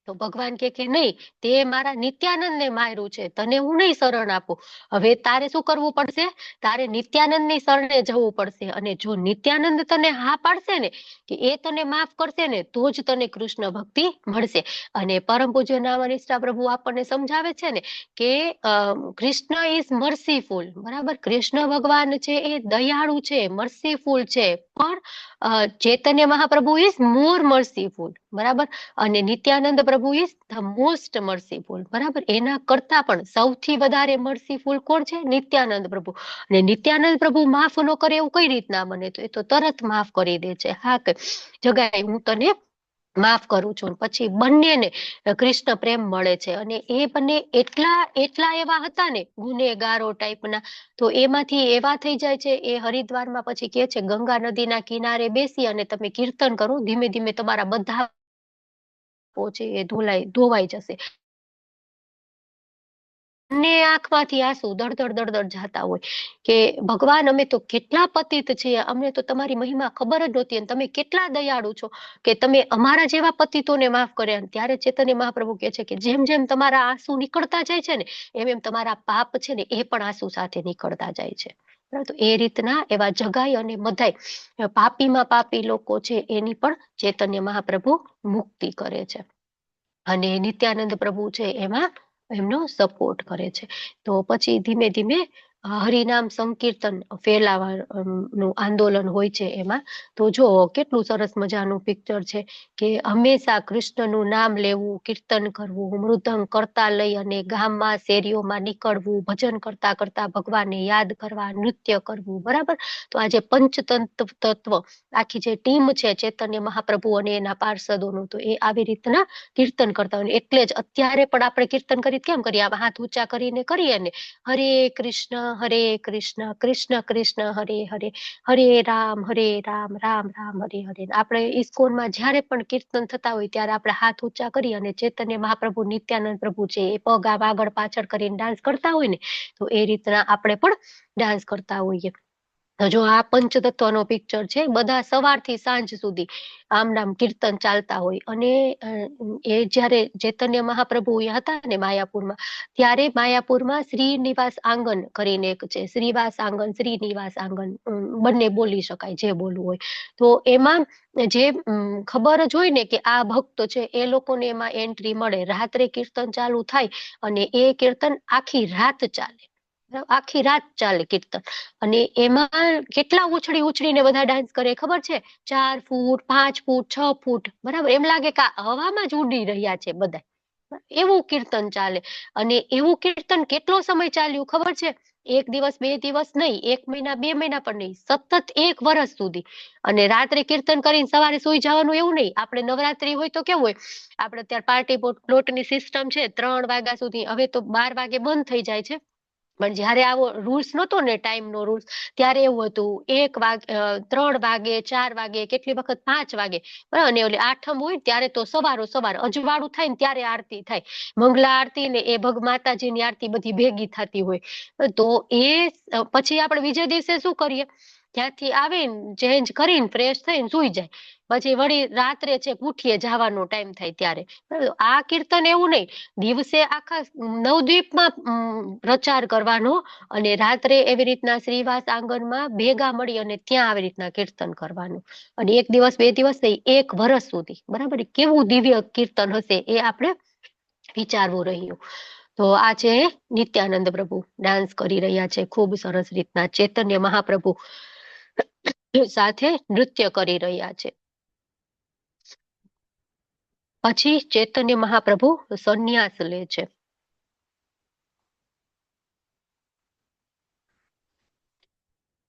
તો ભગવાન કે નહીં, તે મારા નિત્યાનંદને માર્યું છે, તને હું નહીં શરણ આપું. હવે તારે શું કરવું પડશે, તારે નિત્યાનંદની શરણે જવું પડશે, અને જો નિત્યાનંદ તને હા પાડશે ને કે એ તને માફ કરશે ને તો જ તને કૃષ્ણ ભક્તિ મળશે. અને પરમ પૂજ્ય નામનિષ્ઠા પ્રભુ આપણને સમજાવે છે ને કે કૃષ્ણ ઇઝ મર્સીફુલ, બરાબર. કૃષ્ણ ભગવાન છે એ દયાળુ છે, મર્સીફુલ છે, પણ ચૈતન્ય મહાપ્રભુ ઇઝ મોર મર્સીફુલ, બરાબર. અને નિત્યાનંદ પ્રભુ ઇઝ ધ મોસ્ટ મર્સીફુલ, બરાબર. એના કરતા પણ સૌથી વધારે મર્સીફુલ કોણ છે? નિત્યાનંદ પ્રભુ. અને નિત્યાનંદ પ્રભુ માફ ન કરે એવું કઈ રીતના બને? તો એ તો તરત માફ કરી દે છે. હા કે જગાઈ હું તને માફ કરું છું. પછી બંનેને કૃષ્ણ પ્રેમ મળે છે, અને એ બંને એટલા એવા હતા ને ગુનેગારો ટાઈપના, તો એમાંથી એવા થઈ જાય છે. એ હરિદ્વારમાં પછી કે છે ગંગા નદીના કિનારે બેસી અને તમે કીર્તન કરો, ધીમે ધીમે તમારા બધા છે એ ધોવાઈ જશે. ને આંખમાંથી આંસુ દળદળ દળદળ જાતા હોય કે ભગવાન અમે તો કેટલા પતિત છીએ, અમને તો તમારી મહિમા ખબર જ નહોતી, અને તમે કેટલા દયાળુ છો કે તમે અમારા જેવા પતિતોને માફ કર્યા. ત્યારે ચૈતન્ય મહાપ્રભુ કહે છે કે જેમ જેમ તમારા આંસુ નીકળતા જાય છે ને એમ એમ તમારા પાપ છે ને એ પણ આંસુ સાથે નીકળતા જાય છે. તો એ રીતના એવા જગાઈ અને મધાઈ પાપીમાં પાપી લોકો છે એની પણ ચૈતન્ય મહાપ્રભુ મુક્તિ કરે છે, અને નિત્યાનંદ પ્રભુ છે એમાં એમનો સપોર્ટ કરે છે. તો પછી ધીમે ધીમે હરિનામ સંકીર્તન ફેલાવાનું આંદોલન હોય છે એમાં. તો જો કેટલું સરસ મજાનું પિક્ચર છે કે હંમેશા કૃષ્ણનું નામ લેવું, કીર્તન કરવું, મૃદંગ કરતા લઈ અને ગામમાં શેરીઓમાં નીકળવું, ભજન કરતા કરતા ભગવાનને યાદ કરવા, નૃત્ય કરવું, બરાબર. તો આજે પંચતત્વ આખી જે ટીમ છે ચૈતન્ય મહાપ્રભુ અને એના પાર્ષદોનું, તો એ આવી રીતના કીર્તન કરતા હોય. એટલે જ અત્યારે પણ આપણે કીર્તન કરી કેમ કરીએ? આમ હાથ ઊંચા કરીને કરીએ ને, હરે કૃષ્ણ કૃષ્ણ કૃષ્ણ હરે હરે, હરે રામ રામ રામ હરે હરે. આપણે ઇસ્કોનમાં જ્યારે પણ કીર્તન થતા હોય ત્યારે આપણે હાથ ઊંચા કરી અને ચૈતન્ય મહાપ્રભુ નિત્યાનંદ પ્રભુ છે એ પગ આગળ પાછળ કરીને ડાન્સ કરતા હોય ને, તો એ રીતના આપણે પણ ડાન્સ કરતા હોઈએ. તો જો આ પંચતત્વનો પિક્ચર છે, બધા સવારથી સાંજ સુધી આમ નામ કીર્તન ચાલતા હોય. અને એ જ્યારે ચૈતન્ય મહાપ્રભુ હતા ને માયાપુરમાં, ત્યારે માયાપુરમાં શ્રીનિવાસ આંગન કરીને એક છે, શ્રીવાસ આંગન શ્રીનિવાસ આંગન બંને બોલી શકાય જે બોલવું હોય. તો એમાં જે ખબર જ હોય ને કે આ ભક્ત છે એ લોકોને એમાં એન્ટ્રી મળે. રાત્રે કીર્તન ચાલુ થાય અને એ કીર્તન આખી રાત ચાલે, આખી રાત ચાલે કીર્તન. અને એમાં કેટલા ઉછળીને બધા ડાન્સ કરે ખબર છે? 4 ફૂટ 5 ફૂટ 6 ફૂટ, બરાબર. એમ લાગે કે હવામાં જ ઉડી રહ્યા છે બધા, એવું કીર્તન ચાલે. અને એવું કીર્તન કેટલો સમય ચાલ્યું ખબર છે? 1 દિવસ 2 દિવસ નહીં, 1 મહિના 2 મહિના પણ નહીં, સતત 1 વર્ષ સુધી. અને રાત્રે કીર્તન કરીને સવારે સુઈ જવાનું એવું નહીં. આપણે નવરાત્રી હોય તો કેવું હોય, આપણે અત્યારે પાર્ટી પ્લોટની સિસ્ટમ છે 3 વાગ્યા સુધી, હવે તો 12 વાગે બંધ થઈ જાય છે. પણ જયારે આવો રૂલ્સ નહોતો ને, ટાઈમનો રૂલ્સ, ત્યારે એવું હતું 1 વાગે 3 વાગે 4 વાગે, કેટલી વખત 5 વાગે. અને ઓલી આઠમ હોય ત્યારે તો સવાર અજવાળું થાય ને ત્યારે આરતી થાય, મંગલા આરતી ને એ માતાજીની આરતી બધી ભેગી થતી હોય. તો એ પછી આપણે બીજે દિવસે શું કરીએ? ત્યાંથી આવીને ચેન્જ કરીને ફ્રેશ થઈને સુઈ જાય. પછી વળી રાત્રે છે ઉઠીએ જવાનો ટાઈમ થાય ત્યારે. બરાબર? આ કીર્તન એવું નહીં, દિવસે આખા નવદ્વીપમાં પ્રચાર કરવાનો અને રાત્રે એવી રીતના શ્રીવાસ આંગણમાં ભેગા મળી અને ત્યાં આવી રીતના કીર્તન કરવાનું. અને એક દિવસ બે દિવસ નહીં, 1 વર્ષ સુધી. બરાબર? કેવું દિવ્ય કીર્તન હશે એ આપણે વિચારવું રહ્યું. તો આ છે નિત્યાનંદ પ્રભુ ડાન્સ કરી રહ્યા છે ખૂબ સરસ રીતના. ચૈતન્ય મહાપ્રભુ સાથે નૃત્ય કરી રહ્યા છે. પછી ચૈતન્ય મહાપ્રભુ સંન્યાસ લે છે.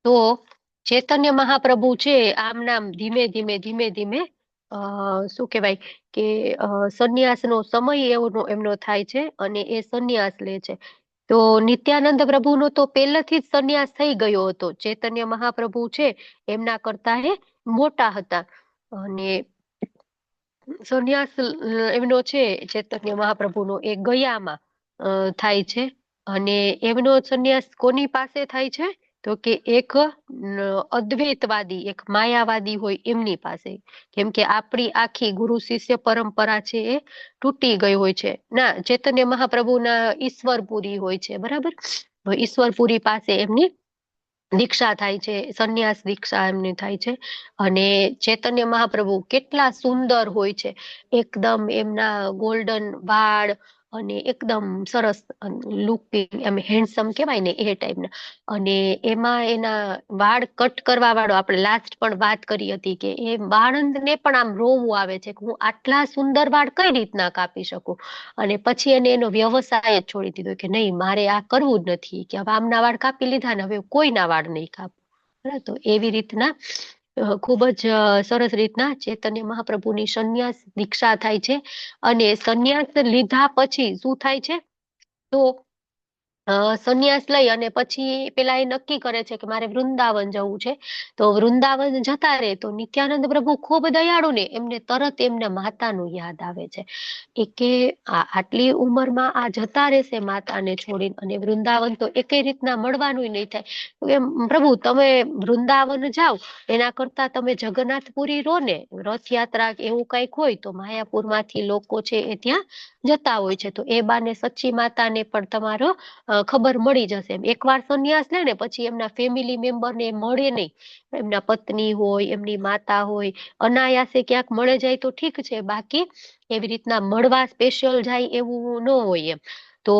તો ચૈતન્ય મહાપ્રભુ છે આમ નામ ધીમે ધીમે શું કહેવાય કે સંન્યાસનો સમય એમનો થાય છે અને એ સંન્યાસ લે છે. તો નિત્યાનંદ પ્રભુનો તો પહેલેથી જ સંન્યાસ થઈ ગયો હતો. ચૈતન્ય મહાપ્રભુ છે એમના કરતા એ મોટા હતા અને સંન્યાસ એમનો છે ચૈતન્ય મહાપ્રભુનો એ ગયામાં થાય છે. અને એમનો સંન્યાસ કોની પાસે થાય છે? તો કે એક અદ્વૈતવાદી, એક માયાવાદી હોય એમની પાસે. કેમ કે આપણી આખી ગુરુ શિષ્ય પરંપરા છે એ તૂટી ગઈ હોય છે. ના, ચૈતન્ય મહાપ્રભુના ઈશ્વરપુરી હોય છે. બરાબર? ઈશ્વરપુરી પાસે એમની દીક્ષા થાય છે, સંન્યાસ દીક્ષા એમની થાય છે. અને ચૈતન્ય મહાપ્રભુ કેટલા સુંદર હોય છે, એકદમ એમના ગોલ્ડન વાળ અને એકદમ સરસ લુકિંગ, એમ હેન્ડસમ કહેવાય ને એ ટાઈપના. અને એમાં એના વાળ કટ કરવા વાળો, આપણે લાસ્ટ પણ વાત કરી હતી કે એ બાળંદને પણ આમ રોવું આવે છે કે હું આટલા સુંદર વાળ કઈ રીતના કાપી શકું. અને પછી એને એનો વ્યવસાય જ છોડી દીધો કે નહીં, મારે આ કરવું જ નથી, કે હવે આમના વાળ કાપી લીધા ને હવે કોઈના વાળ નહીં કાપું. બરાબર? તો એવી રીતના ખૂબ જ સરસ રીતના ચૈતન્ય મહાપ્રભુની સંન્યાસ દીક્ષા થાય છે. અને સંન્યાસ લીધા પછી શું થાય છે? તો સંન્યાસ લઈ અને પછી પેલા એ નક્કી કરે છે કે મારે વૃંદાવન જવું છે. તો વૃંદાવન જતા રહે તો નિત્યાનંદ પ્રભુ ખૂબ દયાળુ ને એમને તરત એમના માતાનું યાદ આવે છે. એ કે આટલી ઉંમરમાં આ જતા રહેશે માતાને છોડીને, અને વૃંદાવન તો એકેય રીતના મળવાનું નહીં થાય. એમ પ્રભુ તમે વૃંદાવન જાઓ એના કરતા તમે જગન્નાથપુરી રહો ને, રથયાત્રા એવું કઈક હોય તો માયાપુરમાંથી લોકો છે એ ત્યાં જતા હોય છે. તો એ બાને સચ્ચી માતાને પણ તમારો ખબર મળી જશે. એકવાર સંન્યાસ લે ને પછી એમના ફેમિલી મેમ્બરને મળે નહીં. એમના પત્ની હોય, એમની માતા હોય, અનાયાસે ક્યાંક મળે જાય તો ઠીક છે, બાકી એવી રીતના મળવા સ્પેશિયલ જાય એવું ન હોય એમ. તો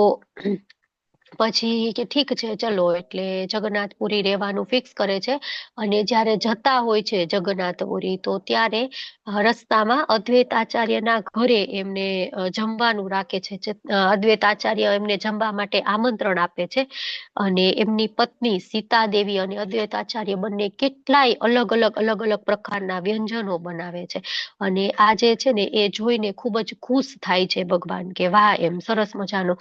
પછી કે ઠીક છે ચલો, એટલે જગન્નાથપુરી રહેવાનું ફિક્સ કરે છે. અને જ્યારે જતા હોય છે જગન્નાથપુરી તો ત્યારે રસ્તામાં અદ્વૈત આચાર્યના ઘરે એમને જમવાનું રાખે છે. અદ્વૈત આચાર્ય એમને જમવા માટે આમંત્રણ આપે છે. અને એમની પત્ની સીતાદેવી અને અદ્વૈત આચાર્ય બંને કેટલાય અલગ અલગ પ્રકારના વ્યંજનો બનાવે છે. અને આ જે છે ને એ જોઈને ખૂબ જ ખુશ થાય છે ભગવાન, કે વાહ એમ સરસ મજાનો.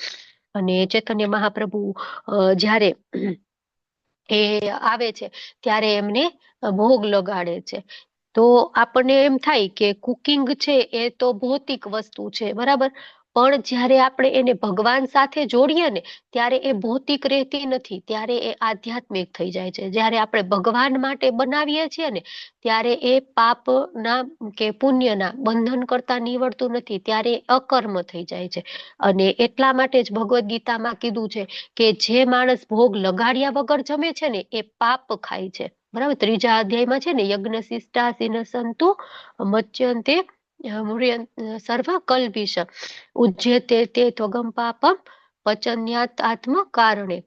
અને ચૈતન્ય મહાપ્રભુ જ્યારે એ આવે છે ત્યારે એમને ભોગ લગાડે છે. તો આપણને એમ થાય કે કુકિંગ છે એ તો ભૌતિક વસ્તુ છે, બરાબર? પણ જ્યારે આપણે એને ભગવાન સાથે જોડીએ ને ત્યારે એ ભૌતિક રહેતી નથી, ત્યારે એ આધ્યાત્મિક થઈ જાય છે. જ્યારે આપણે ભગવાન માટે બનાવીએ છીએ ને ત્યારે એ પાપના કે પુણ્યના બંધન કરતા નીવડતું નથી, ત્યારે અકર્મ થઈ જાય છે. અને એટલા માટે જ ભગવદ્ ગીતામાં કીધું છે કે જે માણસ ભોગ લગાડ્યા વગર જમે છે ને એ પાપ ખાય છે. બરાબર? 3જા અધ્યાયમાં છે ને યજ્ઞ શિષ્ટા સિનસંતુ મચ્યંતે સર્વ કલ્પિશ ઉજ્યતે તે ત્વગમ પાપમ પચન્યાત આત્મ કારણે.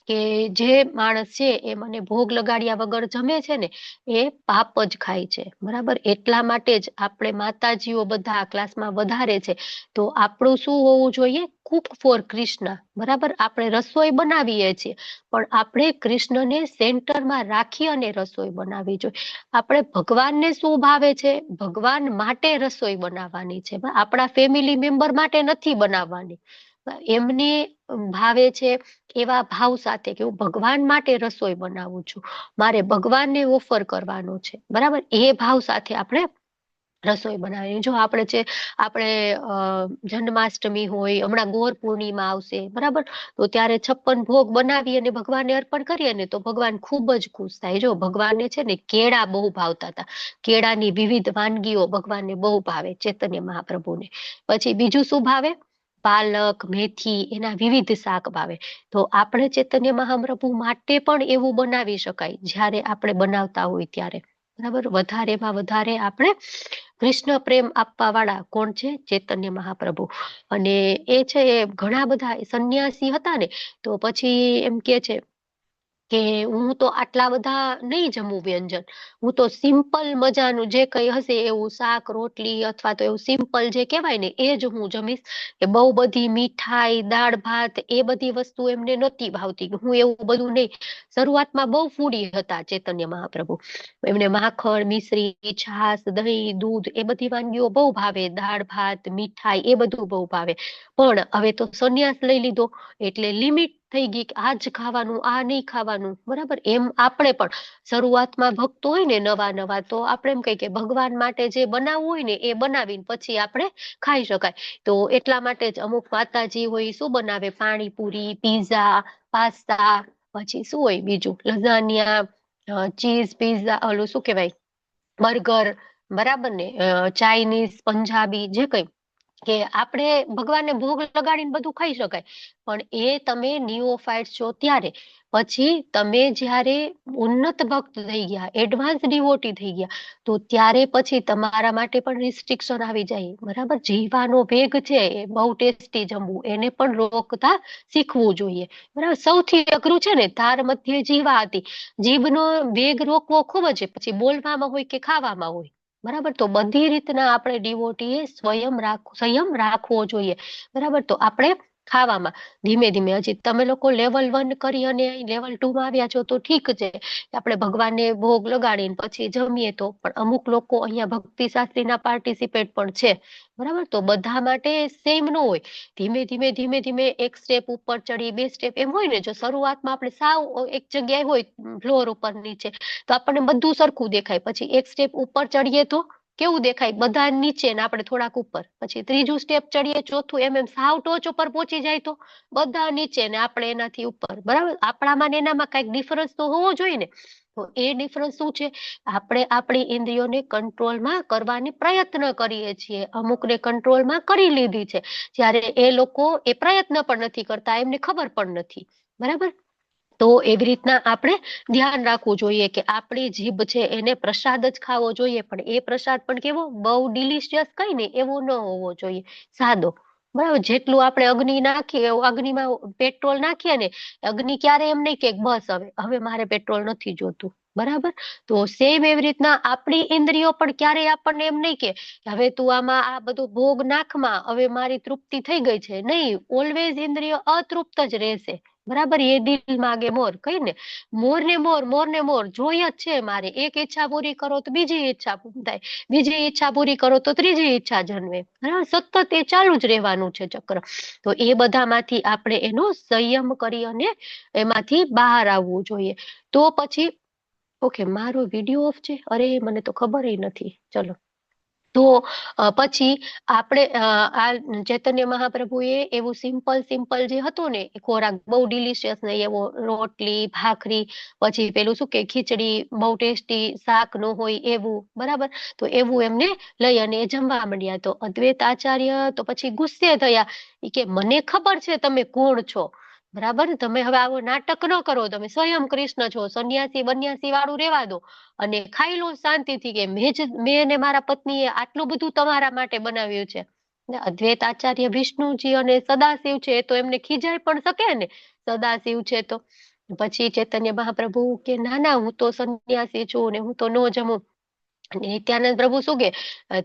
કે જે માણસ છે એ મને ભોગ લગાડ્યા વગર જમે છે ને એ પાપ જ ખાય છે. બરાબર? એટલા માટે જ આપણે માતાજીઓ બધા ક્લાસમાં વધારે છે તો આપણું શું હોવું જોઈએ? Cook for Krishna. બરાબર? આપણે રસોઈ બનાવીએ છીએ પણ આપણે કૃષ્ણને સેન્ટરમાં રાખી અને રસોઈ બનાવવી જોઈએ. આપણે ભગવાનને શું ભાવે છે? ભગવાન માટે રસોઈ બનાવવાની છે, આપણા ફેમિલી મેમ્બર માટે નથી બનાવવાની. એમને ભાવે છે એવા ભાવ સાથે કે હું ભગવાન માટે રસોઈ બનાવું છું, મારે ભગવાનને ઓફર કરવાનો છે. બરાબર? એ ભાવ સાથે આપણે રસોઈ બનાવીને જો આપણે જન્માષ્ટમી હોય, હમણાં ગોર પૂર્ણિમા આવશે, બરાબર, તો ત્યારે 56 ભોગ બનાવી અને ભગવાનને અર્પણ કરીએ ને તો ભગવાન ખૂબ જ ખુશ થાય. જો ભગવાનને છે ને કેળા બહુ ભાવતા હતા, કેળાની વિવિધ વાનગીઓ ભગવાનને બહુ ભાવે ચૈતન્ય મહાપ્રભુને. પછી બીજું શું ભાવે? પાલક, મેથી, એના વિવિધ શાક ભાવે. તો આપણે ચૈતન્ય મહાપ્રભુ માટે પણ એવું બનાવી શકાય જ્યારે આપણે બનાવતા હોય ત્યારે, બરાબર. વધારેમાં વધારે આપણે કૃષ્ણ પ્રેમ આપવા વાળા કોણ છે? ચૈતન્ય મહાપ્રભુ. અને એ છે એ ઘણા બધા સંન્યાસી હતા ને, તો પછી એમ કે છે કે હું તો આટલા બધા નહીં જમું વ્યંજન, હું તો સિમ્પલ મજાનું જે કઈ હશે એવું શાક રોટલી અથવા તો એવું સિમ્પલ જે કહેવાય ને એ જ હું જમીશ. કે બહુ બધી મીઠાઈ, દાળ ભાત એ બધી વસ્તુ એમને નહોતી ભાવતી. હું એવું બધું નહીં. શરૂઆતમાં બહુ ફૂડી હતા ચૈતન્ય મહાપ્રભુ. એમને માખણ, મિશ્રી, છાશ, દહીં, દૂધ એ બધી વાનગીઓ બહુ ભાવે, દાળ ભાત, મીઠાઈ એ બધું બહુ ભાવે. પણ હવે તો સંન્યાસ લઈ લીધો એટલે લિમિટ થઈ ગઈ કે આ જ ખાવાનું, આ નહીં ખાવાનું, બરાબર. એમ આપણે પણ શરૂઆતમાં ભક્તો હોય ને નવા નવા, તો આપણે એમ કહીએ કે ભગવાન માટે જે બનાવવું હોય ને એ બનાવીને પછી આપણે ખાઈ શકાય. તો એટલા માટે જ અમુક માતાજી હોય શું બનાવે? પાણીપુરી, પીઝા, પાસ્તા, પછી શું હોય બીજું, લઝાનિયા, ચીઝ પીઝા, ઓલું શું કહેવાય, બર્ગર, બરાબર ને, ચાઇનીઝ, પંજાબી, જે કઈ, કે આપણે ભગવાનને ભોગ લગાડીને બધું ખાઈ શકાય. પણ એ તમે નિયોફાઇટ છો ત્યારે. પછી તમે જ્યારે ઉન્નત ભક્ત થઈ ગયા, એડવાન્સ ડિવોટી થઈ ગયા, તો ત્યારે પછી તમારા માટે પણ રિસ્ટ્રિક્શન આવી જાય, બરાબર. જીવાનો વેગ છે એ બહુ ટેસ્ટી જમવું, એને પણ રોકતા શીખવું જોઈએ, બરાબર. સૌથી અઘરું છે ને તાર મધ્ય જીવા હતી. જીભનો વેગ રોકવો ખૂબ જ છે, પછી બોલવામાં હોય કે ખાવામાં હોય, બરાબર. તો બધી રીતના આપણે ડિવોટીએ સંયમ રાખવો જોઈએ, બરાબર. તો આપણે ખાવામાં ધીમે ધીમે, હજી તમે લોકો લેવલ 1 કરી અને લેવલ 2 માં આવ્યા છો તો ઠીક છે, આપણે ભગવાનને ભોગ લગાડીને પછી જમીએ. તો પણ અમુક લોકો અહીંયા ભક્તિ શાસ્ત્રીના પાર્ટિસિપેટ પણ છે, બરાબર. તો બધા માટે સેમ ન હોય. ધીમે ધીમે ધીમે ધીમે એક સ્ટેપ ઉપર ચડી, 2 સ્ટેપ એમ હોય ને. જો શરૂઆતમાં આપણે સાવ એક જગ્યાએ હોય ફ્લોર ઉપર નીચે, તો આપણને બધું સરખું દેખાય. પછી એક સ્ટેપ ઉપર ચડીએ તો કેવું દેખાય? બધા નીચે ને આપણે થોડાક ઉપર. પછી ત્રીજું સ્ટેપ ચડીએ, ચોથું, એમ સાવ ટોચ ઉપર પહોંચી જાય તો બધા નીચે ને આપણે એનાથી ઉપર, બરાબર. આપણામાં ને એનામાં કઈક ડિફરન્સ તો હોવો જોઈએ ને. તો એ ડિફરન્સ શું છે? આપણે આપણી ઇન્દ્રિયોને કંટ્રોલમાં કરવાની પ્રયત્ન કરીએ છીએ. અમુકને કંટ્રોલમાં કરી લીધી છે, જ્યારે એ લોકો એ પ્રયત્ન પણ નથી કરતા, એમને ખબર પણ નથી, બરાબર. તો એવી રીતના આપણે ધ્યાન રાખવું જોઈએ કે આપણી જીભ છે એને પ્રસાદ જ ખાવો જોઈએ, પણ એ પ્રસાદ પણ કેવો? બહુ ડિલિશિયસ કઈ ને એવો ન હોવો જોઈએ, સાદો, બરાબર. જેટલું આપણે અગ્નિ નાખીએ, અગ્નિમાં પેટ્રોલ નાખીએ ને, અગ્નિ ક્યારે એમ નહીં કે બસ હવે મારે પેટ્રોલ નથી જોતું, બરાબર. તો સેમ એવી રીતના આપણી ઇન્દ્રિયો પણ ક્યારેય આપણને એમ નહીં કે હવે તું આમાં આ બધું ભોગ નાખમાં, હવે મારી તૃપ્તિ થઈ ગઈ છે, નહીં. ઓલવેઝ ઇન્દ્રિયો અતૃપ્ત જ રહેશે, બરાબર. એ દિલ માગે મોર, કઈ ને, મોર ને મોર, મોર ને મોર જોઈએ જ છે મારે. એક ઈચ્છા પૂરી કરો તો બીજી ઈચ્છા થાય, બીજી ઈચ્છા પૂરી કરો તો ત્રીજી ઈચ્છા જન્મે, બરાબર. સતત એ ચાલુ જ રહેવાનું છે ચક્ર. તો એ બધામાંથી આપણે એનો સંયમ કરી અને એમાંથી બહાર આવવું જોઈએ. તો પછી ઓકે, મારો વિડીયો ઓફ છે, અરે મને તો ખબર નથી. ચલો, તો પછી આપણે આ ચૈતન્ય મહાપ્રભુએ એવું સિમ્પલ સિમ્પલ જે હતું ને એ ખોરાક, બહુ ડિલિશિયસ નહીં એવો, રોટલી ભાખરી, પછી પેલું શું કે ખીચડી, બહુ ટેસ્ટી શાક નો હોય એવું, બરાબર. તો એવું એમને લઈ અને જમવા માંડ્યા. તો અદ્વૈત આચાર્ય તો પછી ગુસ્સે થયા. ઈ કે મને ખબર છે તમે કોણ છો, બરાબર. તમે હવે આવો નાટક ન કરો, તમે સ્વયં કૃષ્ણ છો. સંન્યાસી બન્યાસી વાળું રેવા દો અને ખાઈ લો શાંતિથી, કે મેં ને મારા પત્નીએ આટલું બધું તમારા માટે બનાવ્યું છે. અદ્વૈત આચાર્ય વિષ્ણુજી અને સદાશિવ છે, એ તો એમને ખીજાય પણ શકે ને, સદાશિવ છે તો. પછી ચૈતન્ય મહાપ્રભુ કે ના ના, હું તો સંન્યાસી છું ને હું તો નો જમું. નિત્યાનંદ પ્રભુ શું કે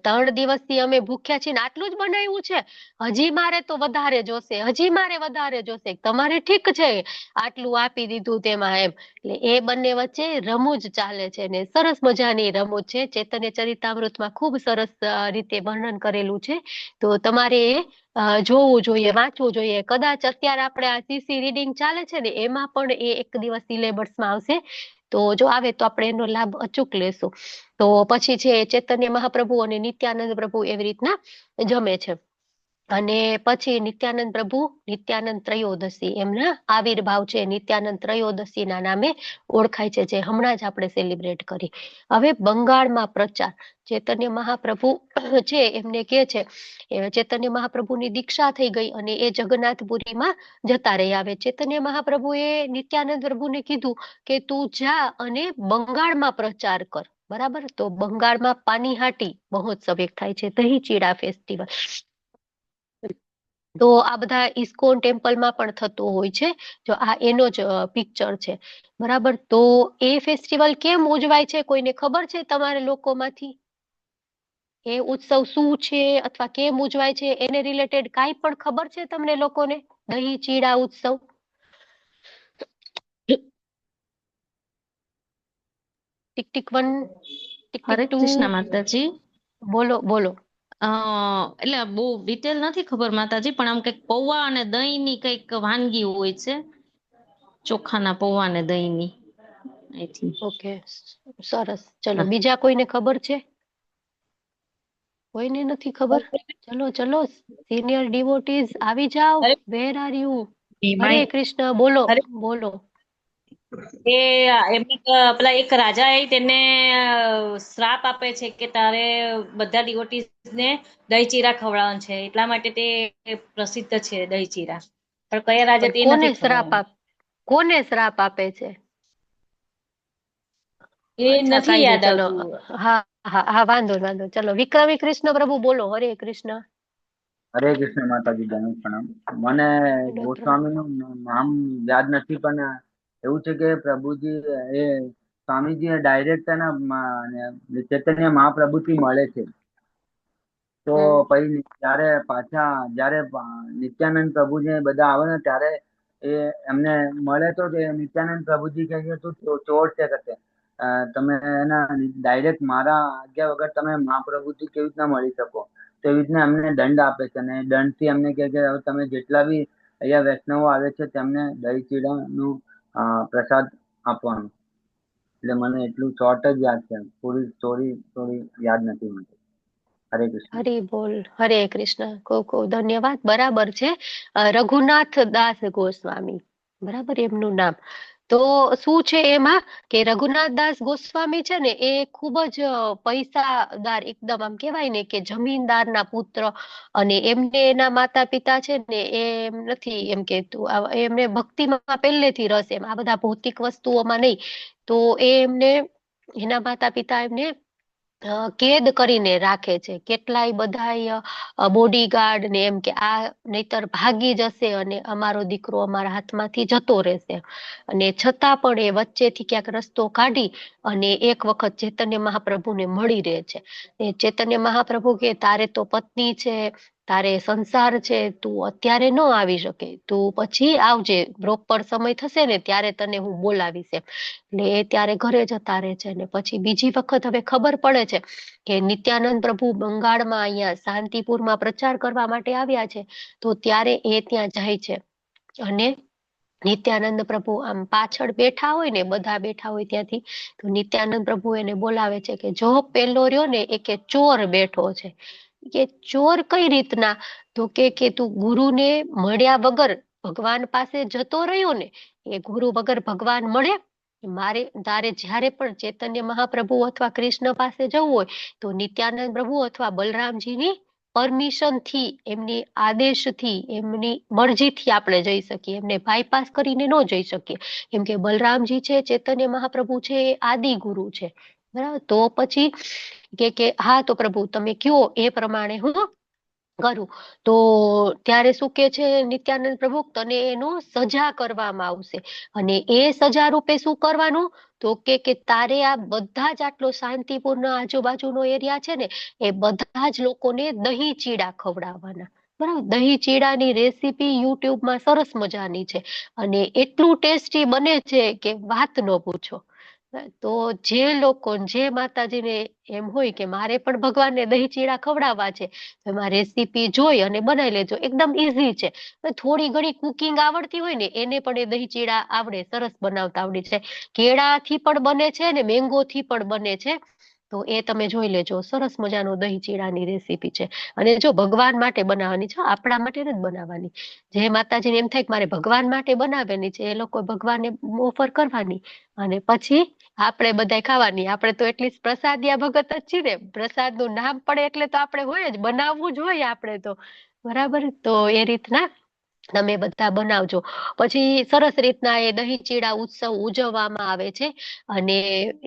3 દિવસથી અમે ભૂખ્યા છીએ ને આટલું જ બનાવ્યું છે, હજી મારે તો વધારે જોશે, હજી મારે વધારે જોશે. તમારે ઠીક છે આટલું આપી દીધું તેમાં, એમ. એટલે એ બંને વચ્ચે રમૂજ ચાલે છે ને સરસ મજાની રમૂજ છે. ચૈતન્ય ચરિતામૃતમાં ખૂબ સરસ રીતે વર્ણન કરેલું છે. તો તમારે જોવું જોઈએ, વાંચવું જોઈએ. કદાચ અત્યારે આપણે આ સીસી રીડિંગ ચાલે છે ને એમાં પણ એ એક દિવસ સિલેબસમાં આવશે. તો જો આવે તો આપણે એનો લાભ અચૂક લેશું. તો પછી છે ચૈતન્ય મહાપ્રભુ અને નિત્યાનંદ પ્રભુ એવી રીતના જમે છે. અને પછી નિત્યાનંદ પ્રભુ નિત્યાનંદ ત્રયોદશી એમના આવિર્ભાવ છે નિત્યાનંદ ત્રયોદશી ના નામે ઓળખાય છે, જે હમણાં જ આપણે સેલિબ્રેટ કરી. હવે બંગાળમાં પ્રચાર. ચૈતન્ય મહાપ્રભુ છે એમને કે છે ચૈતન્ય મહાપ્રભુની દીક્ષા થઈ ગઈ અને એ જગન્નાથપુરીમાં જતા રહ્યા. આવે ચૈતન્ય મહાપ્રભુએ નિત્યાનંદ પ્રભુને કીધું કે તું જા અને બંગાળમાં પ્રચાર કર. બરાબર, તો બંગાળમાં પાનીહાટી મહોત્સવ એક થાય છે, દહીં ચીડા ફેસ્ટિવલ. તો આ બધા ઇસ્કોન ટેમ્પલમાં પણ થતો હોય છે. જો આ એનો જ પિક્ચર છે. બરાબર, તો એ ફેસ્ટિવલ કેમ ઉજવાય છે કોઈને ખબર છે તમારે લોકોમાંથી? એ ઉત્સવ શું છે અથવા કેમ ઉજવાય છે એને રિલેટેડ કાંઈ પણ ખબર છે તમને લોકોને? દહીં ચીડા ઉત્સવ. ટીક ટીક વન, ટીક હરે ટીક ટુ. કૃષ્ણ માતાજી. બોલો બોલો. એટલે બહુ ડિટેલ નથી ખબર માતાજી, પણ આમ કઈક પૌવા અને દહીં ની કઈક વાનગી હોય છે, ચોખાના પૌવા અને દહીં ની. ઓકે, સરસ. ચલો, બીજા કોઈને ખબર છે? કોઈને નથી ખબર? ચલો ચલો, સિનિયર ડિવોટીઝ આવી જાઓ. Where are you? હરે કૃષ્ણ. બોલો બોલો. એ એમની પેલા એક રાજા એ તેને શ્રાપ આપે છે કે તારે બધા ડિવોટીઝ ને દહીં ચીરા ખવડાવવાનું છે, એટલા માટે તે પ્રસિદ્ધ છે દહીં ચીરા. પણ કયા રાજા તે કોને નથી શ્રાપ ખબર. કોને શ્રાપ આપે છે? એ અચ્છા, નથી કઈ નહીં. યાદ ચલો, આવતું. હા હા હા, વાંધો વાંધો. ચલો, વિક્રમી કૃષ્ણ પ્રભુ બોલો. હરે કૃષ્ણ. હરે કૃષ્ણ માતાજી, દંડ પ્રણામ. મને ગોસ્વામીનું નામ યાદ નથી, પણ એવું છે કે પ્રભુજી એ સ્વામીજી ડાયરેક્ટ ચૈતન્ય મહાપ્રભુથી મળે છે. તો પછી જયારે નિત્યાનંદ પ્રભુજી બધા આવે ને ત્યારે એ એમને મળે તો નિત્યાનંદ પ્રભુજી કહે છે તું ચોર છે, કે તમે એના ડાયરેક્ટ મારા આજ્ઞા વગર તમે મહાપ્રભુજી કેવી રીતના મળી શકો? તેવી રીતના એમને દંડ આપે છે, અને દંડ થી એમને કહે કે હવે તમે જેટલા બી અહીંયા વૈષ્ણવો આવે છે તેમને દહીં ચીડાનું પ્રસાદ આપવાનું. એટલે મને એટલું શોર્ટ જ યાદ છે, પૂરી સ્ટોરી યાદ નથી મને. હરે કૃષ્ણ. હરી બોલ. હરે કૃષ્ણ. ખૂબ ખૂબ ધન્યવાદ. બરાબર છે, રઘુનાથ દાસ ગોસ્વામી, બરાબર એમનું નામ. તો શું છે એમાં કે રઘુનાથ દાસ ગોસ્વામી છે ને એ ખૂબ જ પૈસાદાર, એકદમ આમ કહેવાય ને કે જમીનદારના પુત્ર. અને એમને એના માતા પિતા છે ને એમ નથી એમ કેતું, એમને ભક્તિમાં પહેલેથી રસ, એમ આ બધા ભૌતિક વસ્તુઓમાં નહીં. તો એમને એના માતા પિતા એમને કેદ કરીને રાખે છે. કેટલાય બધાય બોડીગાર્ડ ને એમ કે આ નહીતર ભાગી જશે અને અમારો દીકરો અમારા હાથમાંથી જતો રહેશે. અને છતાં પણ એ વચ્ચેથી ક્યાંક રસ્તો કાઢી અને એક વખત ચૈતન્ય મહાપ્રભુને મળી રહે છે. એ ચૈતન્ય મહાપ્રભુ કે તારે તો પત્ની છે, તારે સંસાર છે, તું અત્યારે ન આવી શકે, તું પછી આવજે, પ્રોપર સમય થશે ને ત્યારે તને હું બોલાવીશ. એટલે એ ત્યારે ઘરે જતા રહે છે. ને પછી બીજી વખત હવે ખબર પડે છે કે નિત્યાનંદ પ્રભુ બંગાળમાં અહીંયા શાંતિપુરમાં પ્રચાર કરવા માટે આવ્યા છે. તો ત્યારે એ ત્યાં જાય છે અને નિત્યાનંદ પ્રભુ આમ પાછળ બેઠા હોય ને, બધા બેઠા હોય ત્યાંથી, તો નિત્યાનંદ પ્રભુ એને બોલાવે છે કે જો પેલો રહ્યો ને એ કે ચોર બેઠો છે. કે ચોર કઈ રીતના? તો કે તું ગુરુને મળ્યા વગર ભગવાન પાસે જતો રહ્યો ને, એ ગુરુ વગર ભગવાન મળે? તારે જ્યારે પણ ચૈતન્ય મહાપ્રભુ અથવા કૃષ્ણ પાસે જવું હોય તો નિત્યાનંદ પ્રભુ અથવા બલરામજીની પરમિશન થી, એમની આદેશથી, એમની મરજીથી આપણે જઈ શકીએ. એમને બાયપાસ કરીને ન જઈ શકીએ. કેમ કે બલરામજી છે, ચૈતન્ય મહાપ્રભુ છે, એ આદિ ગુરુ છે. બરાબર, તો પછી કે હા તો પ્રભુ તમે કયો એ પ્રમાણે હું કરું. તો ત્યારે શું કે છે નિત્યાનંદ પ્રભુ, તને એનું સજા કરવામાં આવશે. અને એ સજા રૂપે શું કરવાનું? તો કે તારે આ બધા જ આટલો શાંતિપૂર્ણ આજુબાજુનો એરિયા છે ને એ બધા જ લોકોને દહીં ચીડા ખવડાવવાના. બરાબર, દહીં ચીડાની રેસીપી યુટ્યુબમાં સરસ મજાની છે અને એટલું ટેસ્ટી બને છે કે વાત ન પૂછો. તો જે લોકો જે માતાજીને એમ હોય કે મારે પણ ભગવાનને દહીં ચીડા ખવડાવવા છે, તો એમાં રેસીપી જોઈ અને બનાવી લેજો. એકદમ ઈઝી છે. થોડી ઘણી કુકિંગ આવડતી હોય ને એને પણ એ દહીં ચીડા આવડે, સરસ બનાવતા આવડી જાય. કેળાથી પણ બને છે ને મેંગોથી પણ બને છે. તો એ તમે જોઈ લેજો. સરસ મજાનો દહીં ચીડાની રેસીપી છે. અને જો ભગવાન માટે બનાવવાની છે, આપણા માટે નથી બનાવવાની. જે માતાજીને એમ થાય કે મારે ભગવાન માટે બનાવવાની છે, એ લોકો ભગવાનને ઓફર કરવાની અને પછી આપણે બધાય ખાવાની. આપણે તો એટલી પ્રસાદિયા ભગત જ છીએ ને, પ્રસાદનું નામ પડે એટલે તો આપણે હોય જ, બનાવવું જ હોય આપણે તો. બરાબર, તો એ રીતના તમે બધા બનાવજો. પછી સરસ રીતના એ દહીં ચીડા ઉત્સવ ઉજવવામાં આવે છે. અને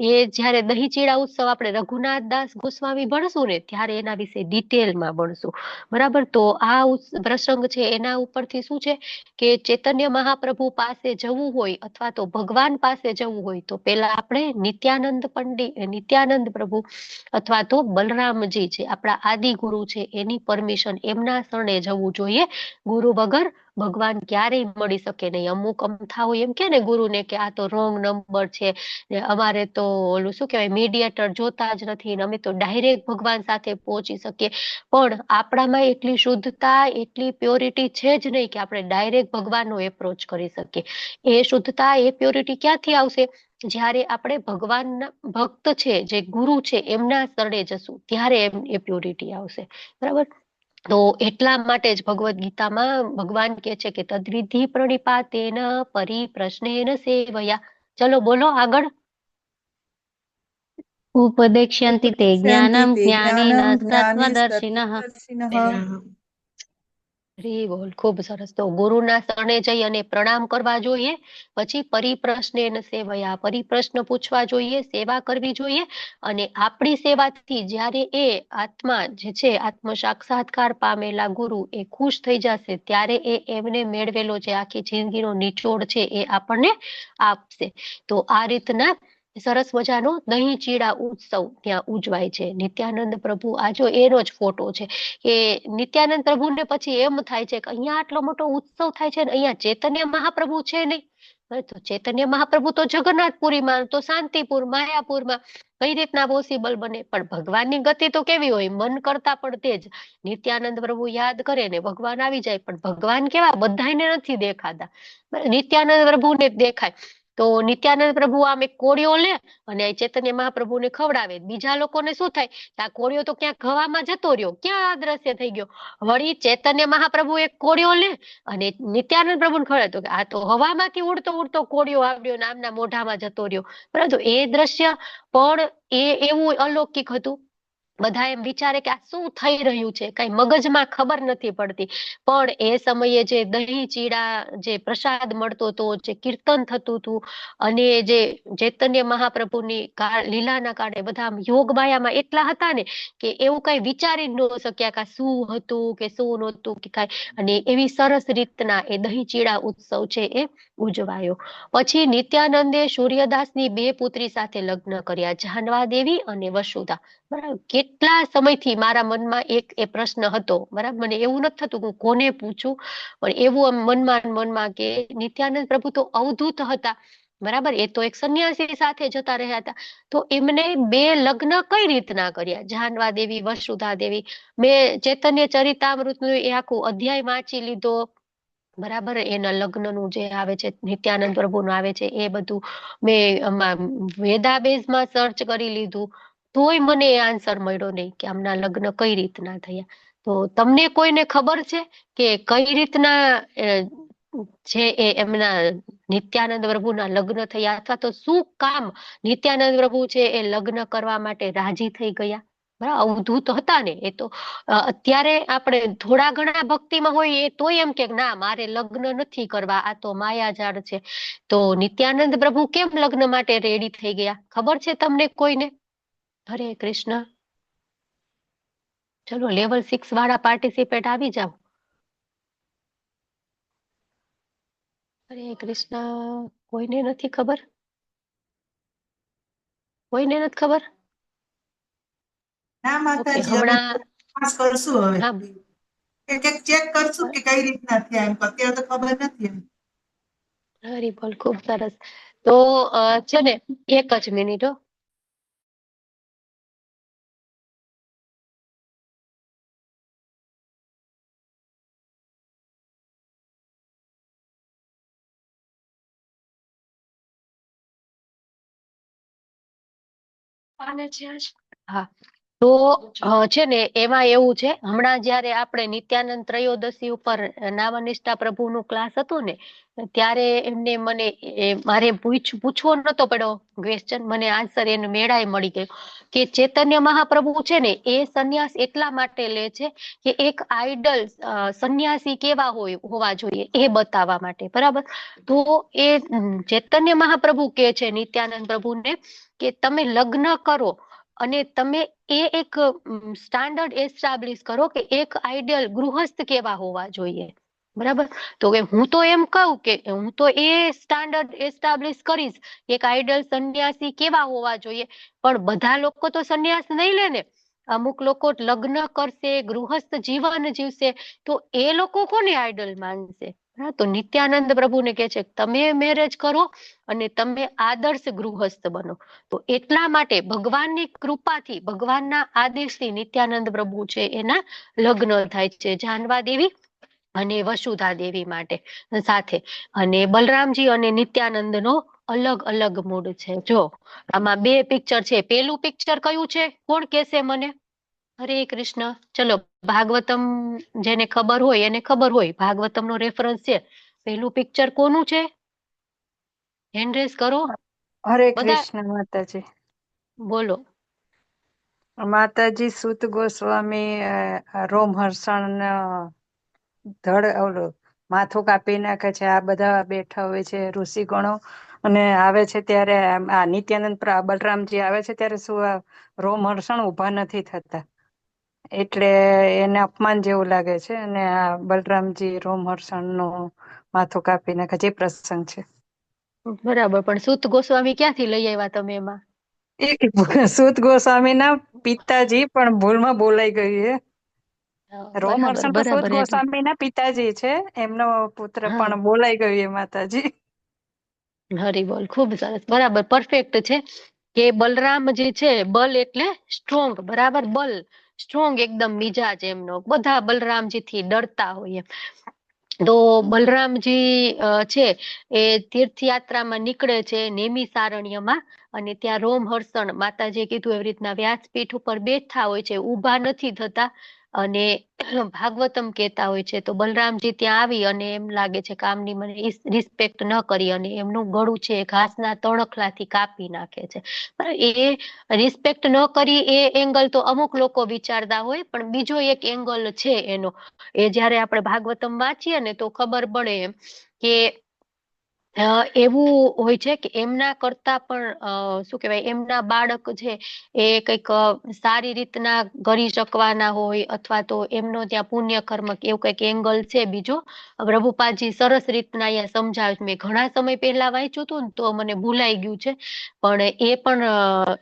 એ જ્યારે દહીં ચીડા ઉત્સવ આપણે રઘુનાથ દાસ ગોસ્વામી ભણશું ને ત્યારે એના વિશે ડિટેલમાં ભણશું. બરાબર, તો આ પ્રસંગ છે એના ઉપરથી શું છે કે ચૈતન્ય મહાપ્રભુ પાસે જવું હોય અથવા તો ભગવાન પાસે જવું હોય તો પેલા આપણે નિત્યાનંદ પ્રભુ અથવા તો બલરામજી છે, આપણા આદિ ગુરુ છે, એની પરમિશન એમના શરણે જવું જોઈએ. ગુરુ વગર ભગવાન ક્યારેય મળી શકે નહીં. અમુક અમથા હોય એમ કે ને ગુરુને કે આ તો રોંગ નંબર છે, ને અમારે તો ઓલું શું કહેવાય મીડિયેટર જોતા જ નથી ને અમે તો ડાયરેક્ટ ભગવાન સાથે પહોંચી શકીએ. પણ આપણામાં એટલી શુદ્ધતા, એટલી પ્યોરિટી છે જ નહીં કે આપણે ડાયરેક્ટ ભગવાનનો એપ્રોચ કરી શકીએ. એ શુદ્ધતા, એ પ્યોરિટી ક્યાંથી આવશે? જ્યારે આપણે ભગવાનના ભક્ત છે, જે ગુરુ છે, એમના શરણે જશું ત્યારે એ પ્યોરિટી આવશે. બરાબર, તો એટલા માટે જ ભગવદ્ ગીતામાં ભગવાન કહે છે કે તદ્વિધિ પ્રણિપાતેન પરિપ્રશ્નેન સેવયા. ચલો બોલો આગળ. उपदेक्ष्यन्ति ते ज्ञानं ते ज्ञानेन ज्ञानं ज्ञाने तत्त्वदर्शिनः। तत्त्वदर्शिनः। હરી બોલ, ખૂબ સરસ. તો ગુરુના શરણે જઈ અને પ્રણામ કરવા જોઈએ. પછી પરિપ્રશ્નેન સેવયા, પરિપ્રશ્ન પૂછવા જોઈએ, સેવા કરવી જોઈએ. અને આપણી સેવાથી જ્યારે એ આત્મા જે છે, આત્મ સાક્ષાત્કાર પામેલા ગુરુ એ ખુશ થઈ જશે ત્યારે એ એમને મેળવેલો જે આખી જિંદગીનો નિચોડ છે એ આપણને આપશે. તો આ રીતના સરસ મજાનો દહીં ચીડા ઉત્સવ ત્યાં ઉજવાય છે. નિત્યાનંદ પ્રભુ, આ જો એનો જ ફોટો છે કે નિત્યાનંદ પ્રભુને પછી એમ થાય છે કે અહીંયા આટલો મોટો ઉત્સવ થાય છે ને અહીંયા ચૈતન્ય મહાપ્રભુ છે નહીં. તો ચૈતન્ય મહાપ્રભુ તો જગન્નાથપુરીમાં, તો શાંતિપુર, માયાપુરમાં કઈ રીતના પોસિબલ બને? પણ ભગવાનની ગતિ તો કેવી હોય, મન કરતા પણ તેજ. નિત્યાનંદ પ્રભુ યાદ કરે ને ભગવાન આવી જાય. પણ ભગવાન કેવા બધાને નથી દેખાતા, નિત્યાનંદ પ્રભુને જ દેખાય. તો નિત્યાનંદ પ્રભુ આમ એક કોળિયો લે અને ચૈતન્ય મહાપ્રભુને ખવડાવે. બીજા લોકોને શું થાય કે આ કોળિયો તો ક્યાંક હવામાં જતો રહ્યો, ક્યાં અદ્રશ્ય થઈ ગયો. વળી ચૈતન્ય મહાપ્રભુ એક કોળિયો લે અને નિત્યાનંદ પ્રભુને ખવડાવે તો કે આ તો હવામાંથી ઉડતો ઉડતો કોળિયો આવ્યો ને આમના મોઢામાં જતો રહ્યો. પરંતુ એ દ્રશ્ય પણ એવું અલૌકિક હતું. બધા એમ વિચારે કે આ શું થઈ રહ્યું છે, કઈ મગજમાં ખબર નથી પડતી. પણ એ સમયે જે દહીં ચીડા જે પ્રસાદ મળતો હતો, જે કીર્તન થતું હતું અને જે ચૈતન્ય મહાપ્રભુની લીલાના કારણે બધા યોગ માયામાં એટલા હતા ને કે એવું કઈ વિચારી ન શક્યા કે શું હતું કે શું નહોતું કે કાંઈ. અને એવી સરસ રીતના એ દહીં ચીડા ઉત્સવ છે એ ઉજવાયો. પછી નિત્યાનંદે સૂર્યદાસની 2 પુત્રી સાથે લગ્ન કર્યા, જાહ્નવા દેવી અને વસુધા. બરાબર, કેટલા સમયથી મારા મનમાં એ પ્રશ્ન હતો. બરાબર, મને એવું નથી થતું કે કોને પૂછું, પણ એવું મનમાં કે નિત્યાનંદ પ્રભુ તો અવધૂત હતા. બરાબર, એ તો એક સંન્યાસી સાથે જતા રહ્યા હતા. તો એમને 2 લગ્ન કઈ રીતના કર્યા, જાહ્નવા દેવી, વસુધા દેવી. મેં ચૈતન્ય ચરિતામૃતનું એ આખું અધ્યાય વાંચી લીધો. બરાબર, એના લગ્નનું જે આવે છે, નિત્યાનંદ પ્રભુનું આવે છે, એ બધું મેં વેદાબેઝમાં સર્ચ કરી લીધું. તોય મને એ આન્સર મળ્યો નહીં કે આમના લગ્ન કઈ રીતના થયા. તો તમને કોઈને ખબર છે કે કઈ રીતના છે એ એમના નિત્યાનંદ પ્રભુના લગ્ન થયા, અથવા તો શું કામ નિત્યાનંદ પ્રભુ છે એ લગ્ન કરવા માટે રાજી થઈ ગયા? બરાબર, અવધૂત હતા ને એ તો. અત્યારે આપણે થોડા ઘણા ભક્તિમાં હોય એ તોય એમ કે ના મારે લગ્ન નથી કરવા, આ તો માયાજાળ છે. તો નિત્યાનંદ પ્રભુ કેમ લગ્ન માટે રેડી થઈ ગયા, ખબર છે તમને કોઈને? હરે કૃષ્ણ. ચલો લેવલ 6 વાળા પાર્ટિસિપેટ આવી જાઓ. હરે કૃષ્ણ. કોઈને નથી ખબર? કોઈને નથી ખબર? ના ઓકે, માતાજી, હવે હમણાં તપાસ કરશું. હવે હા, એક ચેક કરશું કે કઈ રીતના થયા, એમ તો અત્યારે તો ખબર નથી એમ. હરી બોલ, ખૂબ સરસ. તો છે ને એક જ મિનિટ હો. હા, તો છે ને એમાં એવું છે, હમણાં જયારે આપણે નિત્યાનંદ ત્રયોદશી ઉપર નામનિષ્ઠા પ્રભુનું ક્લાસ હતું ને, ત્યારે એમને મને મારે પૂછવો નતો પડ્યો ક્વેશ્ચન, મને આન્સર એને મેળાએ મળી ગયો કે ચૈતન્ય મહાપ્રભુ છે ને એ સંન્યાસ એટલા માટે લે છે કે એક આઈડલ સંન્યાસી કેવા હોવા જોઈએ એ બતાવવા માટે, બરાબર. તો એ ચૈતન્ય મહાપ્રભુ કે છે નિત્યાનંદ પ્રભુને કે તમે લગ્ન કરો અને તમે એ એક સ્ટાન્ડર્ડ એસ્ટાબ્લિશ કરો કે એક આઈડિયલ ગૃહસ્થ કેવા હોવા જોઈએ, બરાબર. તો હું તો એમ કહું કે હું તો એ સ્ટાન્ડર્ડ એસ્ટાબ્લિશ કરીશ એક આઈડલ સંન્યાસી કેવા હોવા જોઈએ, પણ બધા લોકો તો સંન્યાસ નહીં લે ને. અમુક લોકો લગ્ન કરશે, ગૃહસ્થ જીવન જીવશે, તો એ લોકો કોને આઈડલ માનશે? તો નિત્યાનંદ પ્રભુને કે છે તમે મેરેજ કરો અને તમે આદર્શ ગૃહસ્થ બનો. તો એટલા માટે ભગવાનની કૃપાથી, ભગવાનના આદેશથી નિત્યાનંદ પ્રભુ છે એના લગ્ન થાય છે જાનવા દેવી અને વસુધા દેવી માટે સાથે. અને બલરામજી અને નિત્યાનંદનો અલગ અલગ મૂડ છે. જો આમાં બે પિક્ચર છે, પેલું પિક્ચર કયું છે કોણ કેશે મને? હરે કૃષ્ણ. ચલો, ભાગવતમ જેને ખબર હોય એને ખબર હોય, ભાગવતમ નો રેફરન્સ છે. પેલું પિક્ચર કોનું છે? હેન્ડ રેઝ કરો હરે બધા, કૃષ્ણ માતાજી. બોલો. માતાજી સૂત ગોસ્વામી રોમહર્ષણ ઓલું માથું કાપી નાખે છે, આ બધા બેઠા હોય છે ઋષિગણો, અને આવે છે ત્યારે આ નિત્યાનંદ બલરામજી આવે છે ત્યારે શું રોમહર્ષણ ઉભા નથી થતા, એટલે એને અપમાન જેવું લાગે છે, અને આ બલરામજી રોમહર્ષણ નું માથું કાપી નાખે જે પ્રસંગ છે. બરાબર, પણ સૂત ગોસ્વામી ક્યાંથી લઈ આવ્યા તમે એમાં? સૂત ગોસ્વામી ના પિતાજી, પણ ભૂલમાં બોલાઈ ગયું છે. બરાબર રોમહર્ષણ તો સૂત બરાબર. એટલે ગોસ્વામી ના પિતાજી છે, એમનો પુત્ર, હા, પણ બોલાઈ ગયું એ માતાજી. હરિબોલ, ખૂબ સરસ, બરાબર, પરફેક્ટ છે. કે બલરામ જે છે, બલ એટલે સ્ટ્રોંગ, બરાબર, બલ સ્ટ્રોંગ એકદમ મિજાજ એમનો, બધા બલરામજી થી ડરતા હોય. તો બલરામજી છે એ તીર્થયાત્રામાં નીકળે છે નેમિ સારણ્યમાં, અને ત્યાં રોમહર્ષણ માતાજીએ કીધું એવી રીતના વ્યાસપીઠ ઉપર બેઠા હોય છે, ઊભા નથી થતા, અને ભાગવતમ કહેતા હોય છે. તો બલરામજી ત્યાં આવી અને એમ લાગે છે કામની મને રિસ્પેક્ટ ન કરી અને એમનું ગળું છે ઘાસના તણખલાથી કાપી નાખે છે. એ રિસ્પેક્ટ ન કરી એ એંગલ તો અમુક લોકો વિચારતા હોય, પણ બીજો એક એંગલ છે એનો, એ જયારે આપણે ભાગવતમ વાંચીએ ને તો ખબર પડે એમ કે એવું હોય છે કે એમના કરતા પણ શું કહેવાય, એમના બાળક છે એ કંઈક સારી રીતના કરી શકવાના હોય, અથવા તો એમનો ત્યાં પુણ્ય કર્મ એવું કંઈક એંગલ છે બીજો. પ્રભુપાદજી સરસ રીતના અહીંયા સમજાવે છે. મેં ઘણા સમય પહેલા વાંચ્યું હતું ને તો મને ભૂલાઈ ગયું છે, પણ એ પણ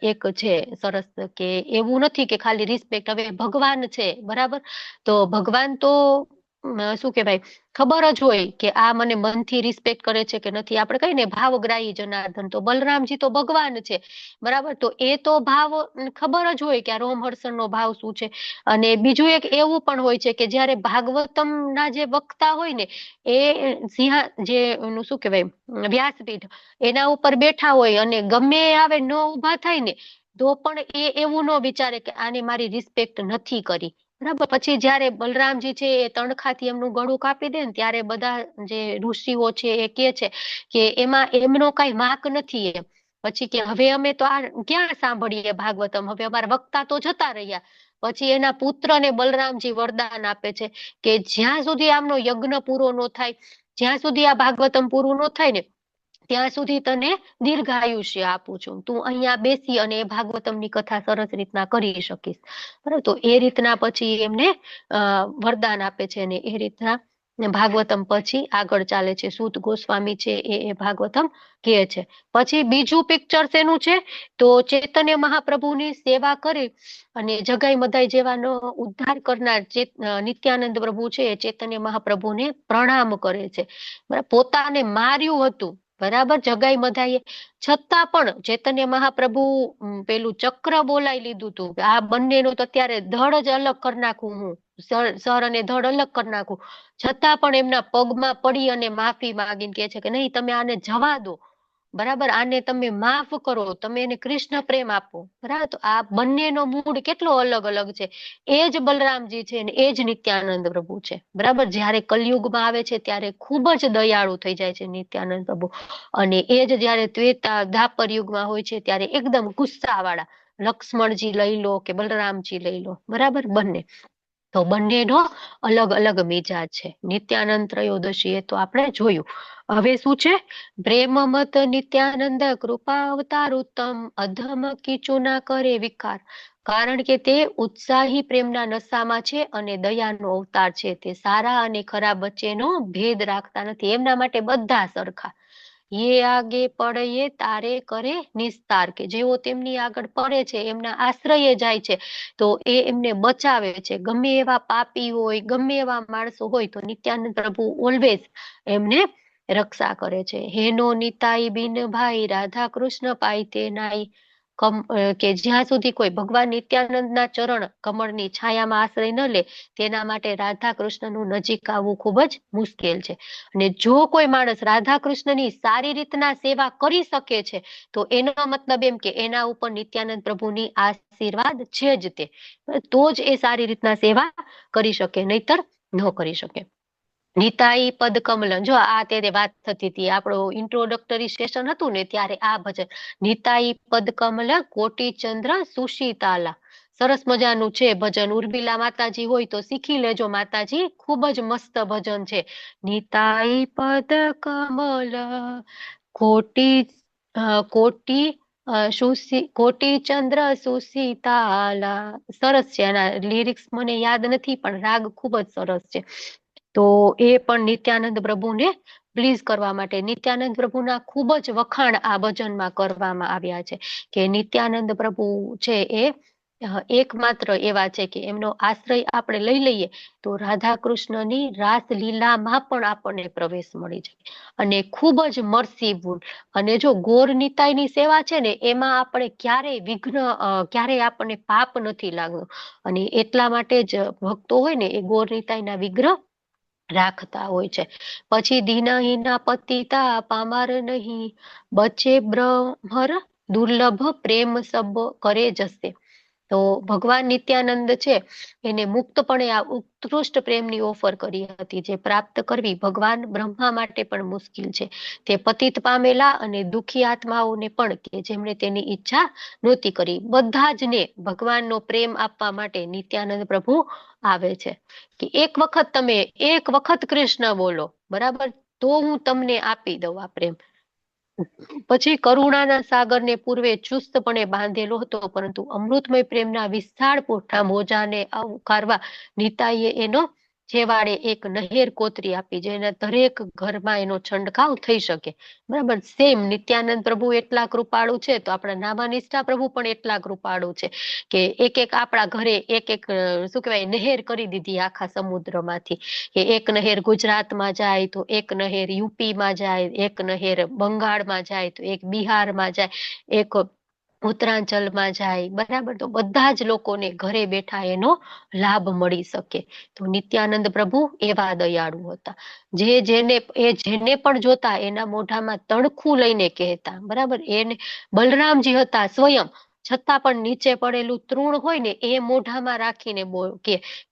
એક છે સરસ, કે એવું નથી કે ખાલી રિસ્પેક્ટ. હવે ભગવાન છે, બરાબર, તો ભગવાન તો શું કહેવાય ખબર જ હોય કે આ મને મનથી રિસ્પેક્ટ કરે છે કે નથી. આપણે કહીએ ને ભાવગ્રાહી જનાર્દન, તો બલરામજી તો ભગવાન છે, બરાબર. તો એ તો ભાવ ખબર જ હોય કે આ રોમહર્ષણ નો ભાવ શું છે. અને બીજું એક એવું પણ હોય છે કે જયારે ભાગવતમ ના જે વક્તા હોય ને એ જે એનું શું કહેવાય વ્યાસપીઠ એના ઉપર બેઠા હોય અને ગમે આવે ન ઉભા થાય ને તો પણ એ એવું ન વિચારે કે આને મારી રિસ્પેક્ટ નથી કરી, બરાબર. પછી જયારે બલરામજી છે એ તણખાથી એમનું ગળું કાપી દે ને ત્યારે બધા જે ઋષિઓ છે એ કે છે કે એમાં એમનો કઈ વાંક નથી એમ. પછી કે હવે અમે તો આ ક્યાં સાંભળીએ ભાગવતમ, હવે અમારા વક્તા તો જતા રહ્યા. પછી એના પુત્રને બલરામજી વરદાન આપે છે કે જ્યાં સુધી આમનો યજ્ઞ પૂરો ન થાય, જ્યાં સુધી આ ભાગવતમ પૂરું ન થાય ને ત્યાં સુધી તને દીર્ઘાયુષ્ય આપું છું, તું અહીંયા બેસી અને ભાગવતમ ની કથા સરસ રીતના કરી શકીશ, બરાબર. તો એ રીતના પછી એમને વરદાન આપે છે, અને એ રીતના ભાગવતમ પછી આગળ ચાલે છે. સૂત ગોસ્વામી છે એ ભાગવતમ કહે છે. પછી બીજું પિક્ચર શેનું છે, તો ચૈતન્ય મહાપ્રભુની સેવા કરી અને જગાઈ મદાઈ જેવાનો ઉદ્ધાર કરનાર નિત્યાનંદ પ્રભુ છે ચૈતન્ય મહાપ્રભુને પ્રણામ કરે છે, બરાબર. પોતાને માર્યું હતું બરાબર, જગાઈ મધાઈએ, છતાં પણ ચૈતન્ય મહાપ્રભુ પેલું ચક્ર બોલાવી લીધું હતું. આ બંનેનું તો અત્યારે ધડ જ અલગ કરી નાખું હું, સર અને ધડ અલગ કરી નાખું, છતાં પણ એમના પગમાં પડી અને માફી માંગીને કહે છે કે નહીં, તમે આને જવા દો, બરાબર, આને તમે માફ કરો, તમે એને કૃષ્ણ પ્રેમ આપો. બરાબર, તો આ બંનેનો મૂડ કેટલો અલગ અલગ છે. એ જ બલરામજી છે અને એ જ નિત્યાનંદ પ્રભુ છે. બરાબર, જ્યારે કલયુગમાં આવે છે ત્યારે ખૂબ જ દયાળુ થઈ જાય છે નિત્યાનંદ પ્રભુ, અને એ જ જયારે ત્રેતા દ્વાપર યુગમાં હોય છે ત્યારે એકદમ ગુસ્સાવાળા, લક્ષ્મણજી લઈ લો કે બલરામજી લઈ લો, બરાબર, બંને. તો બંનેનો અલગ અલગ મિજાજ છે. નિત્યાનંદ ત્રયોદશી એ તો આપણે જોયું. હવે શું છે? પ્રેમમત નિત્યાનંદ કૃપા અવતાર ઉત્તમ, અધમ કીચું ના કરે વિકાર. કારણ કે તે ઉત્સાહી પ્રેમના નશામાં છે અને દયાનો અવતાર છે. તે સારા અને ખરાબ વચ્ચેનો ભેદ રાખતા નથી. એમના માટે બધા સરખા. ये आगे પડે તારે કરે નિસ્તાર, કે જેવો તેમની આગળ પડે છે, એમના આશ્રયે જાય છે, તો એ એમને બચાવે છે. ગમે એવા પાપી હોય, ગમે એવા માણસો હોય, તો નિત્યાનંદ પ્રભુ ઓલવેઝ એમને રક્ષા કરે છે. હેનો નિતાઈ બિન ભાઈ, રાધા કૃષ્ણ પાઈ તે નાઈ. કે જ્યાં સુધી કોઈ ભગવાન નિત્યાનંદના ચરણ કમળની છાયામાં આશ્રય ન લે, તેના માટે રાધા કૃષ્ણનું નજીક આવવું ખૂબ જ મુશ્કેલ છે. અને જો કોઈ માણસ રાધા કૃષ્ણની સારી રીતના સેવા કરી શકે છે, તો એનો મતલબ એમ કે એના ઉપર નિત્યાનંદ પ્રભુની આશીર્વાદ છે જ તે, તો જ એ સારી રીતના સેવા કરી શકે, નહીતર ન કરી શકે. નિતાઈ પદ કમલન, જો આ તે વાત થતી હતી, આપણો ઇન્ટ્રોડક્ટરી સેશન હતું ને ત્યારે આ ભજન, નિતાઈ પદ કમલ કોટી ચંદ્ર સુશીતાલા. સરસ મજાનું છે ભજન. ઉર્મિલા માતાજી હોય તો શીખી લેજો માતાજી, ખૂબ જ મસ્ત ભજન છે. નિતાઈ પદ કમલ કોટી કોટી કોટી ચંદ્ર સુશીતાલા. સરસ છે. એના લિરિક્સ મને યાદ નથી, પણ રાગ ખૂબ જ સરસ છે. તો એ પણ નિત્યાનંદ પ્રભુને પ્લીઝ કરવા માટે નિત્યાનંદ પ્રભુના ખૂબ જ વખાણ આ ભજનમાં કરવામાં આવ્યા છે, કે નિત્યાનંદ પ્રભુ છે એ એકમાત્ર એવા છે કે એમનો આશ્રય આપણે લઈ લઈએ તો રાધા કૃષ્ણની રાસલીલામાં પણ આપણને પ્રવેશ મળી જાય, અને ખૂબ જ મર્સીફુલ. અને જો ગોર નિતાઈની સેવા છે ને, એમાં આપણે ક્યારેય વિઘ્ન, ક્યારેય આપણને પાપ નથી લાગતું, અને એટલા માટે જ ભક્તો હોય ને એ ગોર નિતાઈના વિગ્રહ રાખતા હોય છે. પછી દીનહીના પતિતા પામાર નહીં, બચે બ્રહ્મર દુર્લભ પ્રેમ સબ કરે જશે. તો ભગવાન નિત્યાનંદ છે એને મુક્તપણે આ ઉત્કૃષ્ટ પ્રેમની ઓફર કરી હતી, જે પ્રાપ્ત કરવી ભગવાન બ્રહ્મા માટે પણ મુશ્કેલ છે. તે પતિત પામેલા અને દુખી આત્માઓને પણ, કે જેમણે તેની ઈચ્છા નહોતી કરી, બધા જ ને ભગવાનનો પ્રેમ આપવા માટે નિત્યાનંદ પ્રભુ આવે છે. કે એક વખત કૃષ્ણ બોલો, બરાબર, તો હું તમને આપી દઉં આ પ્રેમ. પછી કરુણાના સાગરને પૂર્વે ચુસ્તપણે બાંધેલો હતો, પરંતુ અમૃતમય પ્રેમના વિશાળ પોઠા મોજાને આવકારવા નિતાઈએ એનો છેવાડે એક નહેર કોતરી આપી, જેના દરેક ઘરમાં એનો છંટકાવ થઈ શકે. બરાબર, સેમ નિત્યાનંદ પ્રભુ એટલા કૃપાળુ છે, તો આપણા નામાનિષ્ઠા પ્રભુ પણ એટલા કૃપાળુ છે કે એક એક આપણા ઘરે એક એક શું કહેવાય નહેર કરી દીધી આખા સમુદ્રમાંથી, કે એક નહેર ગુજરાતમાં જાય તો એક નહેર યુપીમાં જાય, એક નહેર બંગાળમાં જાય તો એક બિહારમાં જાય, એક ઉત્તરાંચલમાં જાય. બરાબર, તો બધા જ લોકોને ઘરે બેઠા એનો લાભ મળી શકે. તો નિત્યાનંદ પ્રભુ એવા દયાળુ હતા, જેને પણ જોતા એના મોઢામાં તણખું લઈને કહેતા. બરાબર, એને બલરામજી હતા સ્વયં, છતાં પણ નીચે પડેલું તૃણ હોય ને એ મોઢામાં રાખીને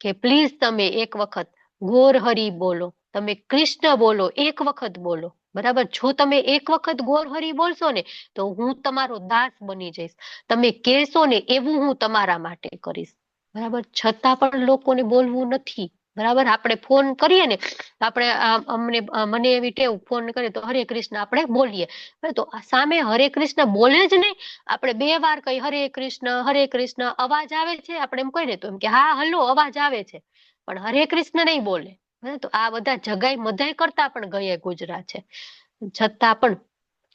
કે પ્લીઝ તમે એક વખત ગોર હરી બોલો, તમે કૃષ્ણ બોલો, એક વખત બોલો. બરાબર, જો તમે એક વખત ગોર હરી બોલશો ને તો હું તમારો દાસ બની જઈશ, તમે કહેશો ને એવું હું તમારા માટે કરીશ. બરાબર, છતાં પણ લોકોને બોલવું નથી. બરાબર, આપણે ફોન કરીએ ને, આપણે મને એવી ટેવ, ફોન કરીએ તો હરે કૃષ્ણ આપણે બોલીએ, તો સામે હરે કૃષ્ણ બોલે જ નહીં. આપણે 2 વાર કઈ હરે કૃષ્ણ અવાજ આવે છે, આપણે એમ કહીએ તો એમ કે હા હલો અવાજ આવે છે, પણ હરે કૃષ્ણ નહીં બોલે. તો આ બધા જગાઈ મધાઈ કરતા પણ ગયે ગુજરાત છે, છતાં પણ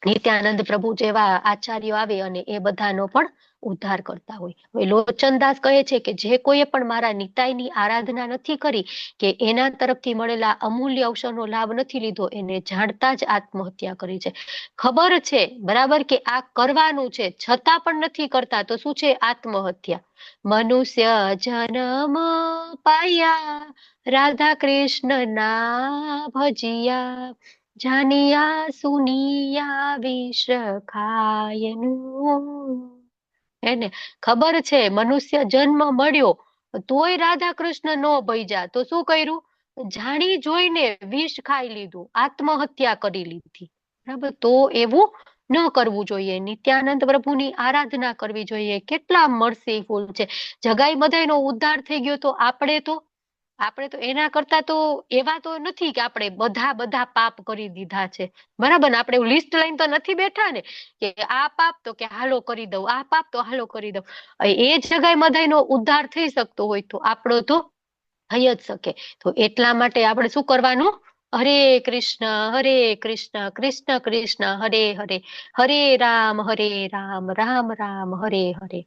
નિત્યાનંદ પ્રભુ જેવા આચાર્યો આવે અને એ બધાનો પણ ઉદ્ધાર કરતા હોય. હવે લોચનદાસ કહે છે કે જે કોઈએ પણ મારા નિતાઈની આરાધના નથી કરી કે એના તરફથી મળેલા અમૂલ્ય અવસરનો લાભ નથી લીધો એને જાણતા જ આત્મહત્યા કરી છે. ખબર છે બરાબર કે આ કરવાનું છે છતાં પણ નથી કરતા તો શું છે? આત્મહત્યા. મનુષ્ય જન્મ પાયા રાધા કૃષ્ણ ના ભજિયા જાનિયા સુનિયા વિષ ખાયનું. એને ખબર છે મનુષ્ય જન્મ મળ્યો તોય રાધા કૃષ્ણ નો ભજ્યા તો શું કર્યું? જાણી જોઈને વિષ ખાઈ લીધું, આત્મહત્યા કરી લીધી. બરાબર, તો એવું ન કરવું જોઈએ. નિત્યાનંદ પ્રભુની આરાધના કરવી જોઈએ. કેટલા મર્સીફુલ છે. જગાઈ બધાયનો ઉદ્ધાર થઈ ગયો તો આપણે તો એના કરતા તો એવા તો નથી કે આપણે બધા પાપ કરી દીધા છે. બરાબર ને? આપણે લિસ્ટ લઈને તો નથી બેઠા ને કે આ પાપ તો કે હાલો કરી દઉં, આ પાપ તો હાલો કરી દઉં. એ જગાઈ બધાયનો ઉદ્ધાર થઈ શકતો હોય તો આપણો તો થઈ જ શકે. તો એટલા માટે આપણે શું કરવાનું? હરે કૃષ્ણ કૃષ્ણ કૃષ્ણ હરે હરે, હરે રામ રામ રામ હરે હરે.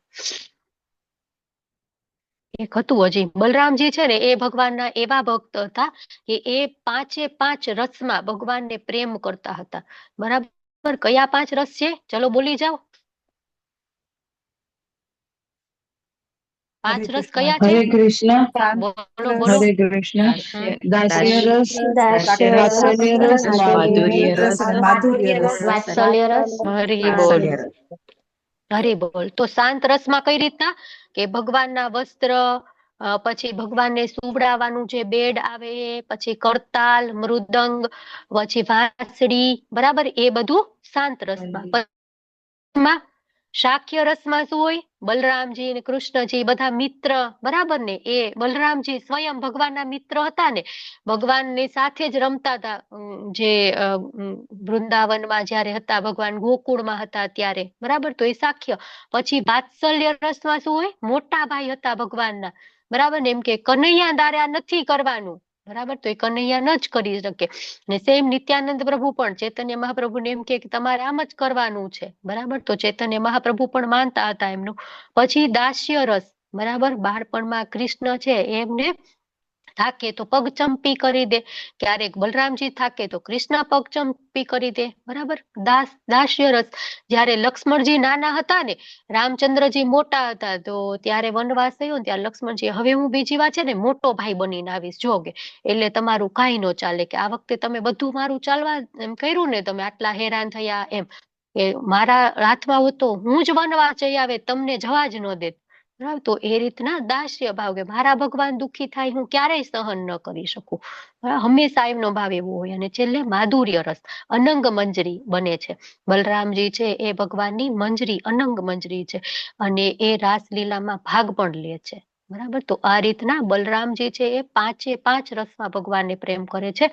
એક હતું હજી બલરામજી છે ને એ ભગવાનના એવા ભક્ત હતા કે એ 5 રસમાં ભગવાનને પ્રેમ કરતા હતા. બરાબર, કયા 5 રસ છે? ચલો બોલી જાઓ. 5 રસ કયા છે? હરે કૃષ્ણ, બોલો બોલો. હરે કૃષ્ણ, હમ. દાસ્ય રસ, દાસ્ય રસ, વાત્સલ્ય રસ, માધુર્ય રસ અને માધુર્ય રસ. વાત્સલ્ય રસ, હરી બોલ, હરી બોલ. તો શાંત રસમાં કઈ રીતના કે ભગવાનના વસ્ત્ર, પછી ભગવાનને સુવડાવવાનું જે બેડ આવે એ, પછી કરતાલ, મૃદંગ, પછી વાંસળી, બરાબર, એ બધું શાંત રસમાં. શાક્ય રસમાં શું હોય? બલરામજી અને કૃષ્ણજી બધા મિત્ર, બરાબર ને? એ બલરામજી સ્વયં ભગવાનના મિત્ર હતા ને, ભગવાનની સાથે જ રમતા હતા. જે વૃંદાવનમાં જયારે હતા, ભગવાન ગોકુળમાં હતા ત્યારે, બરાબર, તો એ શાક્ય. પછી વાત્સલ્ય રસમાં શું હોય? મોટા ભાઈ હતા ભગવાનના, બરાબર ને? એમ કે કનૈયા દારા નથી કરવાનું, બરાબર, તો એ કનૈયા ન જ કરી શકે. ને સેમ નિત્યાનંદ પ્રભુ પણ ચૈતન્ય મહાપ્રભુને એમ કે તમારે આમ જ કરવાનું છે, બરાબર, તો ચૈતન્ય મહાપ્રભુ પણ માનતા હતા એમનું. પછી દાસ્ય રસ, બરાબર, બાળપણમાં કૃષ્ણ છે એમને થાકે તો પગચંપી કરી દે, ક્યારેક બલરામજી થાકે તો કૃષ્ણ પગચંપી કરી દે, બરાબર. દાસ્ય રસ, જયારે લક્ષ્મણજી નાના હતા ને, રામચંદ્રજી મોટા હતા, તો ત્યારે વનવાસ થયો ને ત્યારે લક્ષ્મણજી હવે હું બીજી વાર છે ને મોટો ભાઈ બનીને આવીશ જોગે, એટલે તમારું કાંઈ ન ચાલે, કે આ વખતે તમે બધું મારું ચાલવા એમ કર્યું ને, તમે આટલા હેરાન થયા એમ, કે મારા હાથમાં હોત તો હું જ વનવાસ જઈ આવે, તમને જવા જ ન દેત. બરાબર, તો એ રીતના દાસ્ય ભાવ, કે મારા ભગવાન દુઃખી થાય હું ક્યારેય સહન ન કરી શકું, હંમેશા એમનો ભાવ એવો હોય. અને છેલ્લે માધુર્ય રસ, અનંગ મંજરી બને છે. બલરામજી છે એ ભગવાનની મંજરી, અનંગ મંજરી છે, અને એ રાસલીલામાં ભાગ પણ લે છે, બરાબર. તો આ રીતના બલરામજી છે એ 5 રસમાં ભગવાનને પ્રેમ કરે છે,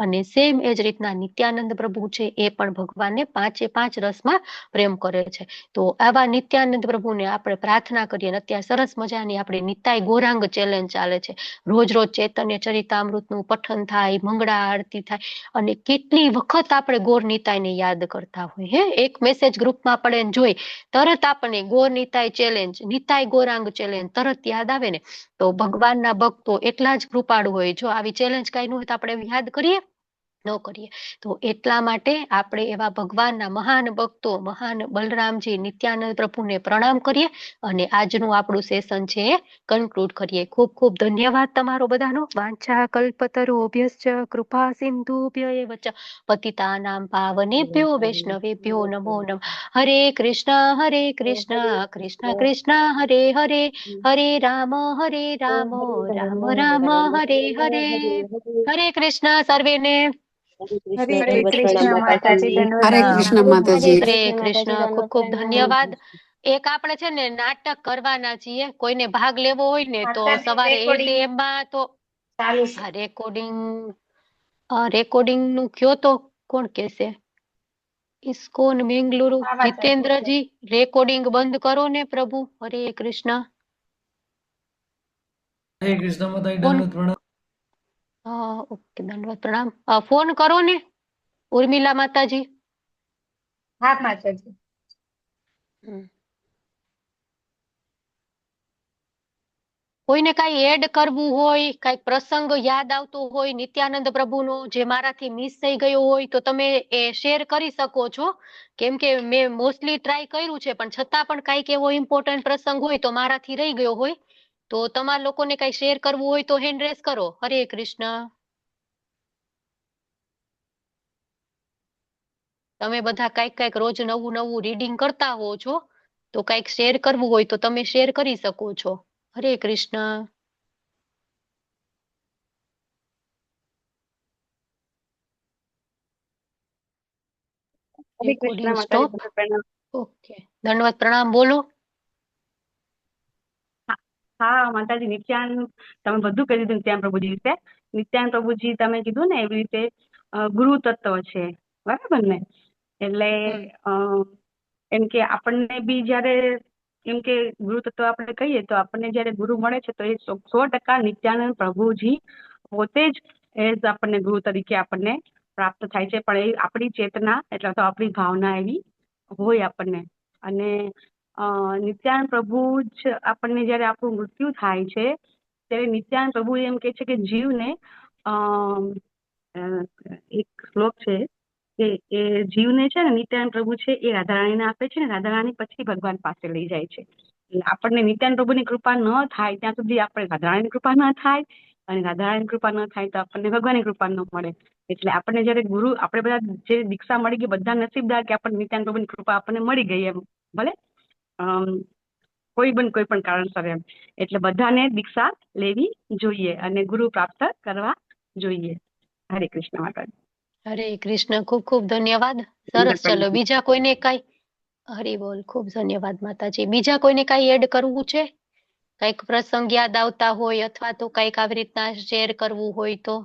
અને સેમ એ જ રીતના નિત્યાનંદ પ્રભુ છે એ પણ ભગવાનને 5 રસમાં પ્રેમ કરે છે. તો આવા નિત્યાનંદ પ્રભુને આપણે પ્રાર્થના કરીએ. અત્યારે સરસ મજાની આપણી નિતાઈ ગોરાંગ ચેલેન્જ ચાલે છે. રોજ ચૈતન્ય ચરિતામૃતનું પઠન થાય, મંગળા આરતી થાય, અને કેટલી વખત આપણે ગોર નિતાઈને યાદ કરતા હોય. એક મેસેજ ગ્રુપમાં આપણે જોઈ તરત આપણને ગોર નિતાઈ ચેલેન્જ, નિતાઈ ગોરાંગ ચેલેન્જ તરત યાદ આવે ને, તો ભગવાનના ભક્તો એટલા જ કૃપાળુ હોય. જો આવી ચેલેન્જ કઈ ન હોય તો આપણે યાદ કરીએ ન કરીએ. તો એટલા માટે આપણે એવા ભગવાનના મહાન ભક્તો, મહાન બલરામજી નિત્યાનંદ પ્રભુને પ્રણામ કરીએ, અને આજનું આપણું સેશન છે એ કન્ક્લુડ કરીએ. ખૂબ ખૂબ ધન્યવાદ તમારો બધાનો. વાંછા કલ્પતરુભ્યશ્ચ કૃપા સિંધુભ્ય એવ ચ પતિતાનાં પાવનેભ્યો વૈષ્ણવેભ્યો નમો નમઃ. હરે કૃષ્ણ કૃષ્ણ કૃષ્ણ હરે હરે, હરે રામ રામ રામ હરે હરે. હરે કૃષ્ણ સર્વેને. હરે કૃષ્ણ માતાજી, દંડવત હરે પ્રણામ. કૃષ્ણ માતાજી. હરે કૃષ્ણ. ખૂબ ખૂબ ધન્યવાદ. એક આપણે છે ને નાટક કરવાના છીએ, કોઈને ભાગ લેવો હોય ને તો સવારે 8 AM માં તો રેકોર્ડિંગ નું કયો તો કોણ કેશે? ઇસ્કોન બેંગલુરુ, જીતેન્દ્રજી રેકોર્ડિંગ બંધ કરો ને પ્રભુ. હરે કૃષ્ણ. હરે કૃષ્ણ માતાજી, ફોન, દંડવત પ્રણામ. ઓકે, દંડવત પ્રણામ. ફોન કરો ને ઉર્મિલા માતાજી. હા માતાજી. કોઈને કાંઈ એડ કરવું હોય, કાંઈક પ્રસંગ યાદ આવતો હોય નિત્યાનંદ પ્રભુનો જે મારાથી મિસ થઈ ગયો હોય તો તમે એ શેર કરી શકો છો. કેમ કે મેં મોસ્ટલી ટ્રાય કર્યું છે પણ છતાં પણ કાંઈક એવો ઇમ્પોર્ટન્ટ પ્રસંગ હોય તો મારાથી રહી ગયો હોય તો તમારા લોકોને કાંઈ શેર કરવું હોય તો હેન્ડ રેઝ કરો. હરે કૃષ્ણ. તમે બધા કાંઈક રોજ નવું નવું રીડિંગ કરતા હો છો તો કાંઈક શેર કરવું હોય તો તમે શેર કરી શકો છો. હરે કૃષ્ણ. હરે કૃષ્ણ રેકોર્ડિંગ માતાજી. સ્ટોપ. તમને પ્રણામ. ઓકે, દંડવત પ્રણામ. બોલો. હા માતાજી, નિત્યાનંદ તમે બધું કહી દીધું નિત્યાનંદ પ્રભુજી વિશે. નિત્યાનંદ પ્રભુજી તમે કીધું ને એવી રીતે ગુરુ તત્વ છે, બરાબર ને? એટલે એમ કે આપણને બી જયારે એમ કે ગુરુ તત્વ આપણે કહીએ તો આપણને જયારે ગુરુ મળે છે તો એ 100% નિત્યાનંદ પ્રભુજી પોતે જ એઝ આપણને ગુરુ તરીકે આપણને પ્રાપ્ત થાય છે. પણ એ આપણી ચેતના એટલે તો આપણી ભાવના એવી હોય આપણને. અને નિત્યાનંદ પ્રભુ જ આપણને જયારે આપણું મૃત્યુ થાય છે ત્યારે નિત્યાનંદ પ્રભુ એમ કે છે કે જીવને એક શ્લોક છે કે એ જીવને છે ને નિત્યાનંદ પ્રભુ છે એ રાધારાણીને આપે છે ને રાધારાણી પછી ભગવાન પાસે લઈ જાય છે. એટલે આપણને નિત્યાનંદ પ્રભુની કૃપા ન થાય ત્યાં સુધી આપણે રાધારાણીની કૃપા ન થાય અને રાધારાણીની કૃપા ન થાય તો આપણને ભગવાનની કૃપા ન મળે. એટલે આપણને જયારે ગુરુ આપણે બધા જે દીક્ષા મળી ગઈ બધા નસીબદાર કે આપણને નિત્યાનંદ પ્રભુની કૃપા આપણને મળી ગઈ એમ ભલે કોઈ પણ કારણસર એમ. એટલે બધાને દીક્ષા લેવી જોઈએ અને ગુરુ પ્રાપ્ત કરવા જોઈએ. હરે કૃષ્ણ માતાજી. હરે કૃષ્ણ. ખૂબ ખૂબ ધન્યવાદ. સરસ. ચલો બીજા કોઈને કાંઈ હરી બોલ. ખૂબ ધન્યવાદ માતાજી. બીજા કોઈને કાંઈ એડ કરવું છે? કાંઈક પ્રસંગ યાદ આવતા હોય અથવા તો કાંઈક આવી રીતના શેર કરવું હોય તો